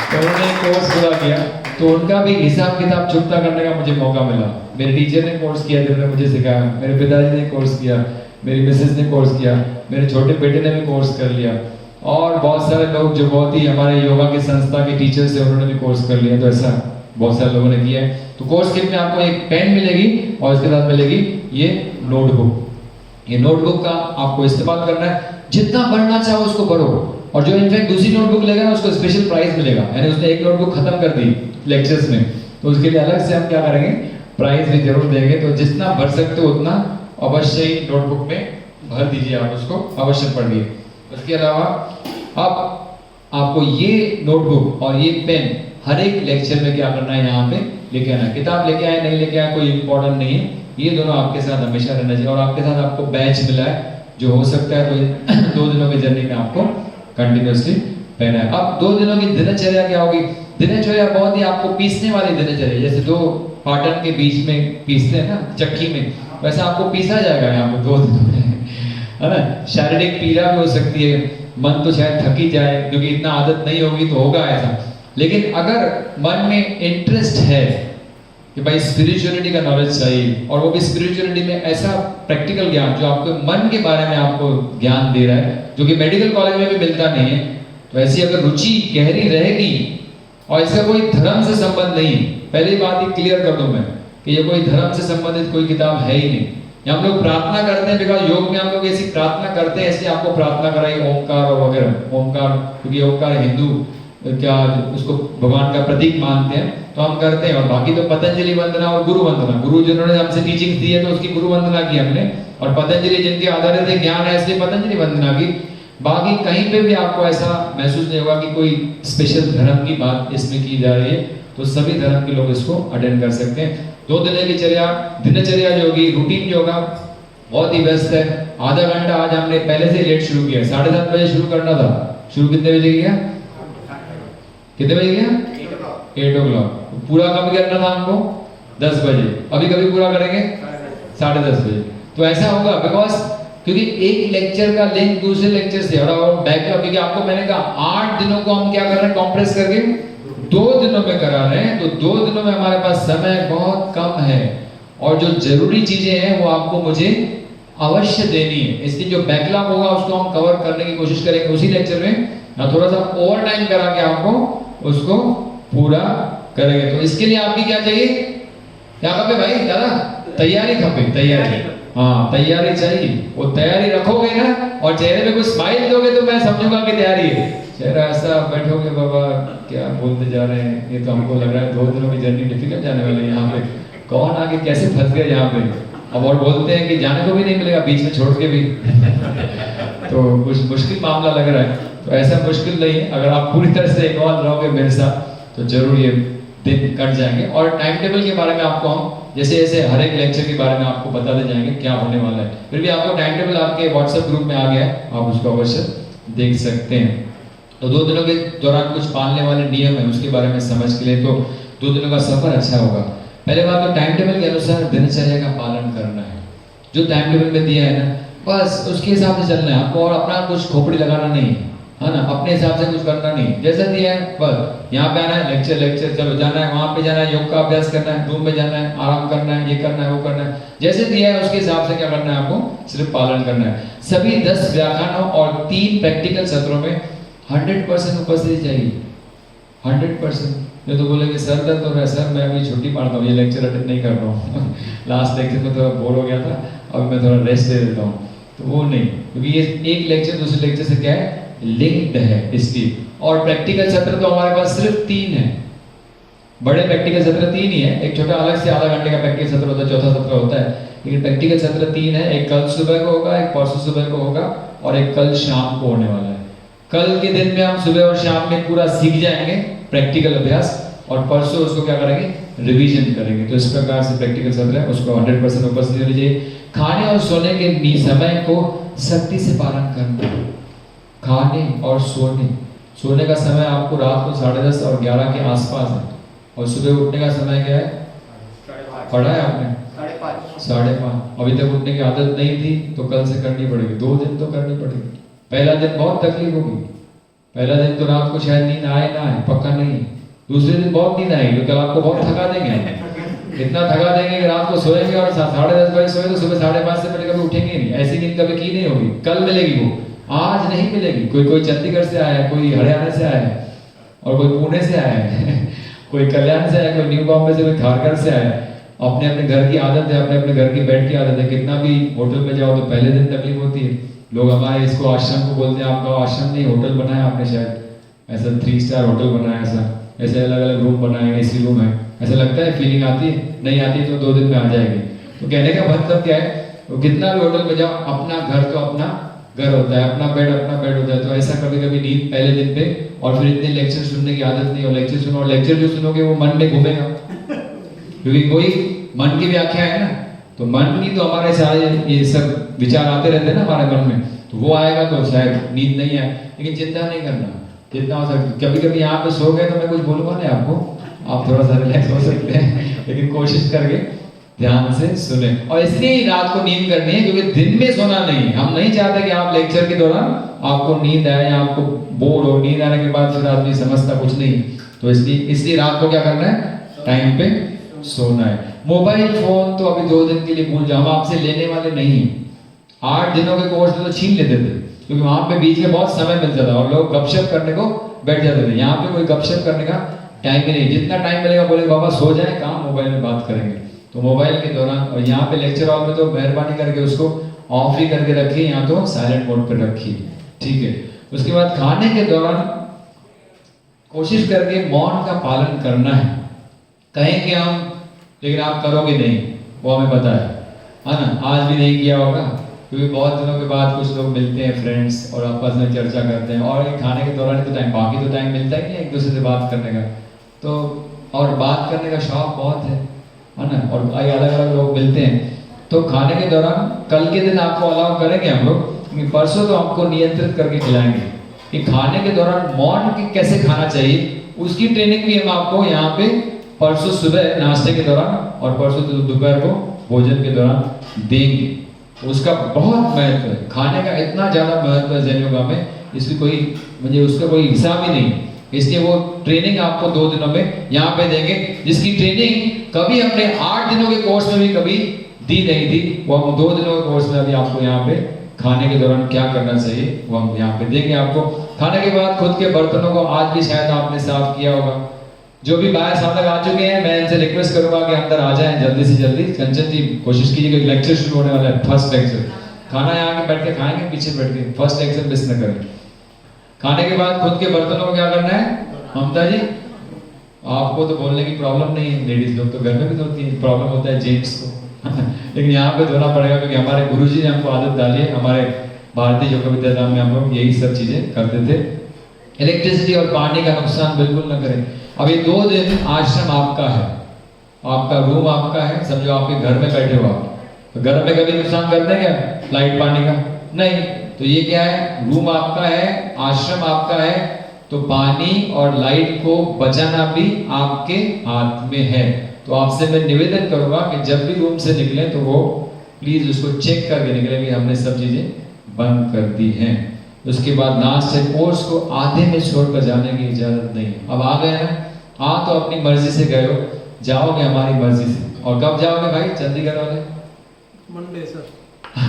तो उन्होंने कोर्स पूरा किया, तो उनका भी हिसाब किताब चुकता करने का मुझे मौका मिला। मेरे टीचर ने कोर्स किया, जिन्होंने मुझे सिखाया, मेरे पिताजी ने कोर्स किया, मेरी मिसेस ने कोर्स किया, मेरे छोटे बेटे ने भी कोर्स कर लिया, और बहुत सारे लोग जो बहुत ही हमारे योगा की संस्था के टीचर्स हैं, उन्होंने भी कोर्स कर लिया। तो ऐसा बहुत सारे लोगों ने किया है। तो कोर्स किट में आपको एक पेन मिलेगी और इसके साथ मिलेगी ये नोटबुक। ये नोटबुक का आपको इस्तेमाल करना है, जितना पढ़ना चाहो उसको पढ़ो। और जो इनफैक्ट दूसरी नोटबुक लेगा ना, उसको स्पेशल प्राइज मिलेगा, यानी उसने एक नोटबुक खत्म कर दी लेक्चर्स में, तो उसके लिए अलग से हम क्या करेंगे, प्राइज भी जरूर देंगे। तो जितना भर सकते हो उतना अवश्य ही नोटबुक में भर दीजिए, आप उसको अवश्य पढ़िए। उसके अलावा अब आपको ये नोटबुक और ये पेन हर एक लेक्चर में क्या करना है, यहाँ पे लेके आना है। किताब लेके आए नहीं लेके आए कोई इंपॉर्टेंट नहीं है, ये दोनों आपके साथ हमेशा रहना चाहिए। और आपके साथ आपको बैच मिला है, जो हो सकता है तो 2 दिनों की जर्नी में आपको कंटिन्यूसली पहना है। अब 2 दिनों की दिनचर्या क्या होगी, दिनचर्या बहुत ही आपको पीसने वाली दिनचर्या, जैसे 2 पाटन के बीच में पीसते हैं ना चक्की में, वैसा आपको पीसा जाएगा यहाँ पे 2 दिनों में, है ना। शारीरिक पीड़ा भी हो सकती है, मन तो शायद थक ही जाए, क्योंकि इतना आदत नहीं होगी तो होगा ऐसा। लेकिन अगर मन में इंटरेस्ट है कि भाई स्पिरिचुअलिटी का नॉलेज चाहिए, और वो भी स्पिरिचुअलिटी में ऐसा प्रैक्टिकल ज्ञान जो आपको मन के बारे में आपको ज्ञान दे रहा है, जो कि मेडिकल कॉलेज में भी मिलता नहीं है, तो ऐसी अगर रुचि गहरी रहेगी, और इसका कोई धर्म से संबंध नहीं, पहली बात ही क्लियर कर दूं मैं कि ये कोई धर्म से संबंधित कोई किताब है ही नहीं। या हम लोग प्रार्थना करते हैं, बिकॉज योग में हम लोग ऐसी प्रार्थना करते हैं, ऐसे आपको प्रार्थना कराई ओमकार और वगैरह। ओमकार, क्योंकि ओमकार हिंदू क्या उसको भगवान का प्रतीक मानते हैं, तो हम करते हैं। और बाकी तो पतंजलि वंदना और गुरु वंदना, गुरु जिन्होंने हमसे टीचिंग दी है तो उसकी गुरु वंदना की हमने, और पतंजलि जिनके आधारित ज्ञान है इसलिए पतंजलि वंदना की। बाकी कहीं पे भी आपको ऐसा महसूस नहीं होगा कि कोई स्पेशल धर्म की बात इसमें की जा रही है, तो सभी धर्म के लोग इसको अटेंड कर सकते हैं। 2 दिन की दिनचर्या जो होगी, रूटीन जो होगा बहुत ही व्यस्त है। आधा घंटा आज हमने पहले से लेट शुरू किया, 7:30 बजे शुरू करना था। शुरू कितने बजे किया, कितने बजे किया, 8 o'clock। पूरा कब करना था हमको, 10 बजे। अभी कभी पूरा करेंगे 10:30 बजे। तो ऐसा होगा बिकॉज क्योंकि एक लेक्चर का लिंक दूसरे लेक्चर से और बैकअप, क्योंकि आपको मैंने कहा 8 दिनों को हम क्या कर रहे हैं, कॉम्प्रेस करके 2 दिनों में करा रहे हैं। तो 2 दिनों में हमारे पास समय बहुत कम है, और जो जरूरी चीजें हैं वो आपको मुझे अवश्य देनी है। इसलिए जो बैकलॉग होगा उसको हम कवर करने की कोशिश करेंगे उसी लेक्चर में, ना थोड़ा सा ओवर टाइम करा के आपको उसको पूरा करेंगे। तो इसके लिए आपकी क्या चाहिए, क्या खपे भाई, दादा तैयारी खपे, तैयारी। हाँ तैयारी चाहिए, वो तैयारी रखोगे ना, और चेहरे पे कुछ स्माइल दोगे तो मैं समझूंगा कि तैयारी है। चेहरा ऐसा बैठोगे, बाबा क्या बोलते जा रहे हैं, ये तो हमको लग रहा है 2 दिनों की जर्नी डिफिकल्ट जाने वाली है। यहाँ पे कौन आगे कैसे फंस गए यहाँ पे, अब और बोलते हैं कि जाने को भी नहीं मिलेगा, बीच में छोड़ के भी तो कुछ मुश्किल मामला लग रहा है। तो ऐसा मुश्किल नहीं है, अगर आप पूरी तरह से इन्वॉल्व रहोगे मेरे साथ तो जरूर ये दिन कट जाएंगे। और टाइम टेबल के बारे में आपको हम जैसे जैसे हर एक लेक्चर के बारे में आपको बताते जाएंगे क्या होने वाला है। फिर भी आपको टाइम टेबल आपके व्हाट्सएप ग्रुप में आ गया है, आप उसको अवश्य देख सकते हैं। तो 2 दिनों के दौरान कुछ पालने वाले नियम है, उसके बारे में समझ के लिए तो 2 दिनों का सफर अच्छा होगा। पहले बात तो टाइम टेबल के अनुसार दिनचर्या का पालन करना है। जो टाइम टेबल में दिया है ना, बस उसके हिसाब से चलना है आपको, और अपना कुछ खोपड़ी लगाना नहीं है, है ना, अपने हिसाब से कुछ करना नहीं। जैसा दिया है बस यहाँ पे आना है, लेक्चर चलो जाना है, वहाँ पे जाना है, योग का अभ्यास करना है, रूम में जाना है, आराम करना है, ये करना है, वो करना है, जैसे दिया है उसके हिसाब से क्या करना है, आपको सिर्फ पालन करना है। सभी 10 व्याख्यानों और 3 प्रैक्टिकल सत्रों में 100% उपस्थिति चाहिए, 100%। मैं तो बोलेंगे सर दर्द हो रहा है, सर मैं अभी छुट्टी मारता हूँ, ये लेक्चर अटेंड नहीं कर रहा हूँ लास्ट लेक्चर में थोड़ा बोर हो गया था, अभी मैं थोड़ा रेस्ट दे देता हूँ, तो वो नहीं, क्योंकि ये एक लेक्चर दूसरे लेक्चर से क्या है, लिंक्ड है इसलिए। और प्रैक्टिकल सत्र तो हमारे पास सिर्फ 3 है, बड़े प्रैक्टिकल सत्र 3 ही है, एक छोटा अलग से आधा घंटे का प्रैक्टिकल सत्र होता है, चौथा सत्र होता है, लेकिन प्रैक्टिकल सत्र 3 है। एक कल सुबह को होगा, एक परसों सुबह को होगा, और एक कल शाम को होने वाला है। कल के दिन में हम सुबह और शाम में पूरा सीख जाएंगे प्रैक्टिकल अभ्यास, और परसों उसको क्या करेंगे, रिवीजन करेंगे। तो इस प्रकार से प्रैक्टिकल सत्र है, उसको 100% उपस्थिति होनी चाहिए। खाने और सोने के समय को सख्ती से पालन करना। खाने और सोने का समय आपको रात को 10:30 और 11 के आसपास है, और सुबह उठने का समय क्या है, पढ़ा है आपने 5:30। अभी तक उठने की आदत नहीं थी तो कल से करनी पड़ेगी, 2 दिन तो करनी पड़ेगी। पहला दिन बहुत तकलीफ होगी, पहला दिन तो रात को शायद नींद आए ना आए, पक्का नहीं। दूसरे दिन बहुत नींद आएगी, क्योंकि आपको बहुत थका देंगे, इतना थका देंगे कि रात को सोएंगे और 10:30 बजे सोए तो सुबह 5:30 से पहले कभी उठेंगे नहीं। ऐसी नींद कभी की नहीं होगी, कल मिलेगी वो, आज नहीं मिलेगी। कोई चंडीगढ़ से आया है, कोई हरियाणा से आया है, और कोई पुणे से आया है कोई कल्याण से आया, कोई न्यू बॉम्बे से, कोई खारघर से आया है। अपने अपने घर की आदत है, अपने अपने घर की बेड की आदत है। कितना भी होटल में जाओ तो पहले दिन तकलीफ होती है। लोग हमारे इसको आश्रम को बोलते हैं, आपका आश्रम नहीं होटल बनाया आपने, शायद ऐसा 3 स्टार होटल बनाया, ऐसे अलग अलग रूम बनाए, एसी रूम है, ऐसा लगता है, फीलिंग आती है, नहीं आती तो 2 दिन में आ जाएगी। तो कहने का मतलब क्या है, तो कितना भी होटल में जाओ, अपना घर तो अपना घर होता है, अपना बेड होता है। तो ऐसा कभी कभी नींद पहले दिन पे, और फिर इतने लेक्चर सुनने की आदत नहीं, और लेक्चर सुनो, और लेक्चर जो सुनोगे वो मन में घूमेगा, क्योंकि कोई मन की व्याख्या है ना, तो मन की तो हमारे सारे ये सब विचार आते रहते हैं ना हमारे मन में, तो वो आएगा तो शायद नींद नहीं आए। लेकिन चिंता नहीं करना, जितना हो सकता। कभी कभी यहाँ पे सो गए तो मैं कुछ बोलूंगा नहीं आपको, आप थोड़ा सा रिलैक्स हो सकते हैं, लेकिन कोशिश करके ध्यान से सुने। और इसलिए रात को नींद करनी है, क्योंकि दिन में सोना नहीं है। हम नहीं चाहते कि आप लेक्चर के दौरान आपको नींद आए या आपको बोर हो, नींद आने के बाद फिर आदमी समझता कुछ नहीं। तो इसलिए रात को क्या करना है, टाइम पे सोना है। मोबाइल फोन तो अभी 2 दिन के लिए भूल जाओ, हम आपसे लेने वाले नहीं। 8 दिनों के कोर्स में तो छीन लेते थे, क्योंकि वहां पे बीच में बहुत समय मिलता था और लोग गपशप करने को बैठ जाते थे। यहाँ पे कोई गपशप करने का टाइम ही नहीं, जितना टाइम मिलेगा बोले बाबा सो जाए, कहाँ मोबाइल में बात करेंगे। तो मोबाइल के दौरान, और यहाँ पे लेक्चर हॉल में तो मेहरबानी करके उसको ऑफ ही करके रखिए, या तो साइलेंट मोड पर रखिए, ठीक है। उसके बाद खाने के दौरान कोशिश करके मौन का पालन करना है। कहेंगे हम, लेकिन आप करोगे नहीं, वो हमें पता है ना। आज भी नहीं किया होगा, क्योंकि बहुत दिनों के बाद कुछ लोग मिलते हैं फ्रेंड्स, और आपस में चर्चा करते हैं, और ये खाने के दौरान तो टाइम, बाकी तो टाइम मिलता ही नहीं एक दूसरे से बात करने का। तो और बात करने का शौक बहुत है ना, और अलग अलग लोग मिलते हैं। तो खाने के दौरान कल के दिन आपको अलाउ करेंगे हम लोग, क्योंकि परसों तो आपको नियंत्रित करके खिलाएंगे कि खाने के दौरान मौन की कैसे खाना चाहिए, उसकी ट्रेनिंग भी हम आपको यहाँ पे परसों सुबह नाश्ते के दौरान और परसों दोपहर को भोजन के दौरान देंगे। उसका बहुत महत्व है, खाने का इतना ज्यादा महत्व है ज़ेन योगा में, इसकी कोई मुझे उसका कोई हिसाब ही नहीं। इसलिए वो ट्रेनिंग आपको 2 दिनों में यहाँ पे देंगे, जिसकी ट्रेनिंग कभी हमने 8 दिनों के कोर्स में भी कभी दी नहीं थी। वो हम 2 दिनों के कोर्स में अभी आपको यहाँ पे खाने के दौरान क्या करना चाहिए वो हम यहाँ पे देंगे आपको। खाने के बाद खुद के बर्तनों को आज भी शायद आपने साफ किया होगा। जो भी बाहर साधक आ चुके हैं, मैं इनसे रिक्वेस्ट करूंगा कि अंदर आ जाएं जल्दी से जल्दी। कंचन जी कोशिश कीजिए, कि लेक्चर शुरू होने वाला है, फर्स्ट लेक्चर। खाना यहाँ के बैठ के खाएंगे, पीछे बैठ के, फर्स्ट लेक्चर मिस न करें। खाने के बाद खुद के बर्तनों को क्या करना है, ममता जी आपको तो बोलने की प्रॉब्लम नहीं है, लेडीज लोग तो घर में भी धोती है, प्रॉब्लम होता है जेंट्स को लेकिन यहाँ पे धोना पड़ेगा, क्योंकि हमारे गुरुजी ने हमको आदत डाली है। हमारे भारतीय योग विद्याधाम में हम लोग यही सब चीजें करते थे। इलेक्ट्रिसिटी और पानी का नुकसान बिल्कुल न करें। अब ये 2 दिन आश्रम आपका है, आपका रूम आपका है, समझो आपके घर में बैठे हो आप, तो घर में कभी नुकसान करते हैं क्या लाइट पानी का? नहीं। तो ये क्या है, रूम आपका है, आश्रम आपका है, तो पानी और लाइट को बचाना भी आपके हाथ में है। तो आपसे मैं निवेदन करूंगा कि जब भी रूम से निकलें तो वो प्लीज उसको चेक करके निकलें कि हमने सब चीजें बंद कर दी हैं। उसके बाद लास्ट है, कोर्स को आधे में छोड़कर जाने की इजाजत नहीं है। अब आ गए ना, हाँ तो अपनी मर्जी से गए हो, जाओगे हमारी मर्जी से। और कब जाओगे भाई चंडीगढ़ वाले? Monday sir. तो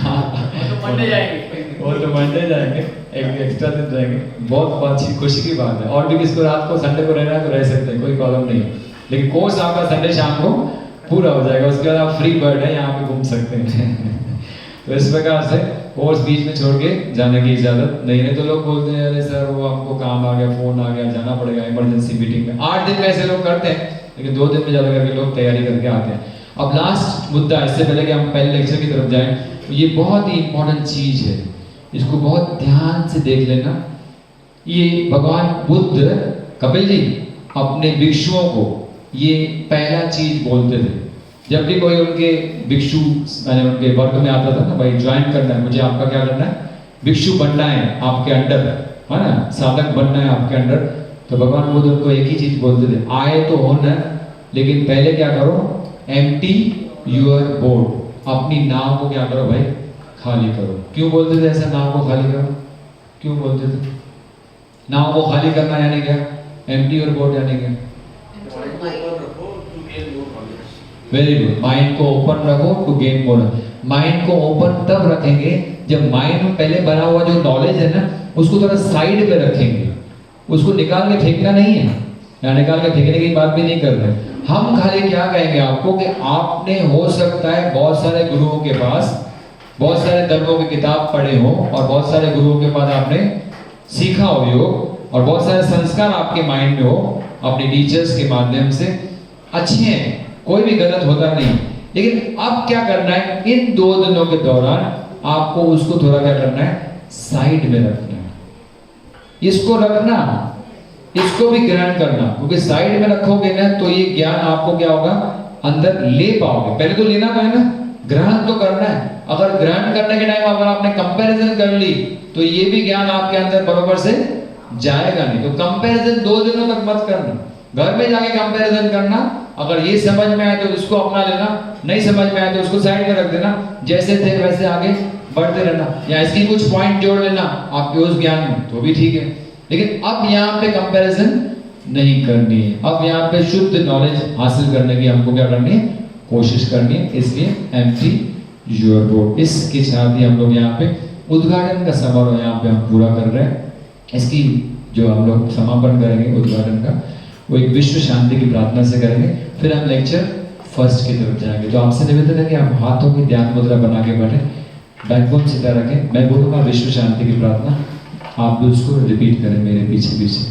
मंडे जाएंगे, वो तो मंडे जाएंगे, एक एक्स्ट्रा दिन जाएंगे। बहुत अच्छी खुशी की बात है। और भी किसको रात को संडे को रहना है तो रह सकते हैं, कोई प्रॉब्लम नहीं है। लेकिन कोर्स आपका संडे शाम को पूरा हो जाएगा, उसके बाद आप फ्री बर्ड है, यहाँ पे घूम सकते हैं। तो इस प्रकार से कोर्स बीच में छोड़ के जाने की इजाजत नहीं है। तो लोग बोलते हैं अरे सर वो हमको काम आ गया, फोन आ गया, जाना पड़ेगा इमरजेंसी मीटिंग में। 8 दिन में ऐसे लोग करते हैं, लेकिन 2 दिन में ज्यादा करके लोग तैयारी करके आते हैं। अब लास्ट मुद्दा, इससे पहले कि हम पहले लेक्चर की तरफ जाएं, तो ये बहुत ही इंपॉर्टेंट चीज है, इसको बहुत ध्यान से देख लेना। ये भगवान बुद्ध कपिल जी अपने भिक्षुओं को ये पहला चीज बोलते थे। जब भी कोई उनके भिक्षु यानी उनके वर्ग में आता था ना, भाई ज्वाइन करना है, मुझे आपका क्या करना है, भिक्षु बनना है आपके अंडर, है ना, साधक बनना है आपके अंडर, तो भगवान बुद्ध उनको एक ही चीज बोलते थे, आए तो हो न, लेकिन पहले क्या करो, एम्प्टी योर बोट, अपनी नाव को क्या करो भाई, खाली करो। क्यों बोलते थे ऐसा, नाव को खाली करो? क्यों बोलते थे? नाव को खाली करना यानी क्या, एम्प्टी योर बोट यानी क्या? वेरी गुड, माइंड को ओपन रखो टू गेन मोर। माइंड को ओपन तब रखेंगे जब माइंड में पहले बना हुआ जो नॉलेज है ना, उसको थोड़ा साइड पे रखेंगे, उसको निकाल के फेंकना नहीं है, या निकाल के फेंकने की बात भी नहीं कर रहे। हम खाली क्या कहेंगे आपको कि आपने हो सकता है बहुत सारे गुरुओं के पास बहुत सारे धर्मों की किताब पढ़े हो और बहुत सारे गुरुओं के पास आपने सीखा हो योग, और बहुत सारे संस्कार आपके माइंड में हो अपने टीचर्स के माध्यम से, अच्छे हैं, कोई भी गलत होता नहीं। लेकिन अब क्या करना है, इन 2 दिनों के दौरान आपको उसको थोड़ा क्या करना है, साइड में रखना है। इसको रखना, इसको भी ग्रहण करना, क्योंकि साइड में रखोगे ना तो ये ज्ञान आपको क्या होगा, अंदर ले पाओगे। पहले तो लेना है ना, ग्रहण तो करना है। अगर ग्रहण करने के टाइम अगर आपने कंपैरिजन कर ली तो ये भी ज्ञान आपके अंदर बरोबर से जाएगा नहीं। तो कंपैरिजन 2 दिनों तक मत करना, घर में जाके कंपैरिजन करना। अगर ये समझ में आए तो इसको अपना लेना, नहीं समझ में आए तो उसको साइड में रख देना, जैसे थे वैसे आगे बढ़ते रहना, या इसकी कुछ पॉइंट जोड़ लेना आपके उस ज्ञान में, तो भी ठीक है। लेकिन अब यहाँ पे कंपैरिजन नहीं करनी है, अब यहाँ पे शुद्ध नॉलेज हासिल करने की हमको क्या करनी है, कोशिश करनी है। इसलिए एम्प्टी योर बोट, इसके साथ ही हम लोग यहाँ पे उद्घाटन का समारोह यहाँ पे हम पूरा कर रहे हैं। इसकी जो हम लोग समापन करेंगे उद्घाटन का, वो एक विश्व शांति की प्रार्थना से करेंगे, फिर हम लेक्चर फर्स्ट की तरफ जाएंगे। तो आपसे निवेदन है कि आप हाथों की ध्यान मुद्रा बना के बैठे, बैकबोन सीधा रखें। मैं बोलूँगा विश्व शांति की प्रार्थना, आप भी उसको रिपीट करें मेरे पीछे पीछे।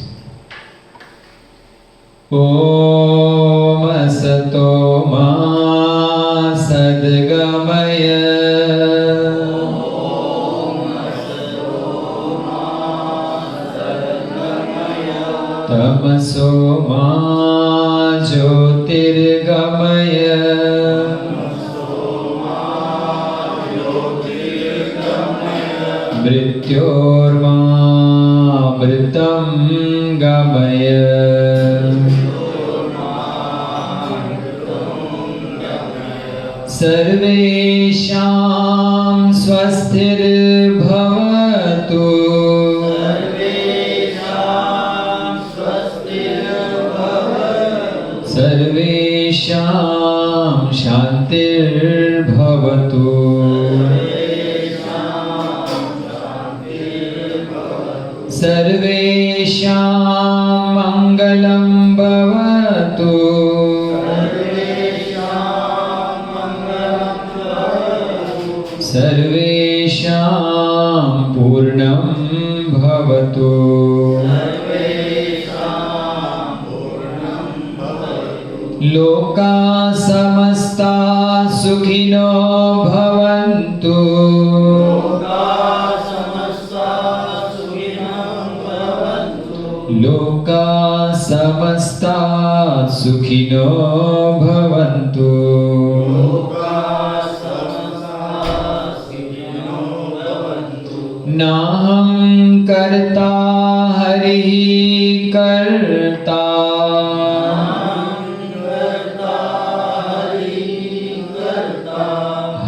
ओम असतो मा सद्गमय, तमसो मा ज्योतिर्गमय, मृत्योर्मामृतं गमय। सर्वेषां स्वस्तिर्भवतु, सर्वेषां शान्तिर्भवतु, सर्वेषां मङ्गलं भवतु, सर्वेषां पूर्णं भवतु। लोका समस्ता सुखिनो भवन्तु, लोका समस्ता सुखिनो भवन्तु। नाहं कर्ता हरिः कर्ता।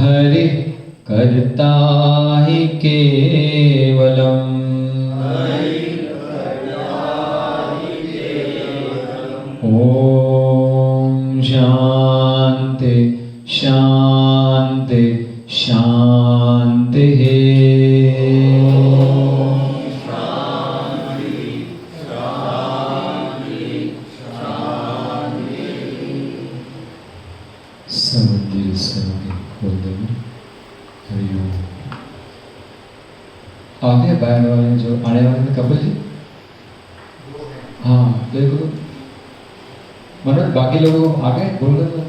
हरिः कर्ता हि केवलम्। ॐ शान्ति शान्ति शान्तिः। समंदिर सरोगे खोल देंगे। हरिओम। आ गए बैग वाले जो आने वाले थे कपिल जी? हाँ देखो मनोज बाकी लोगों आ गए बोल दो।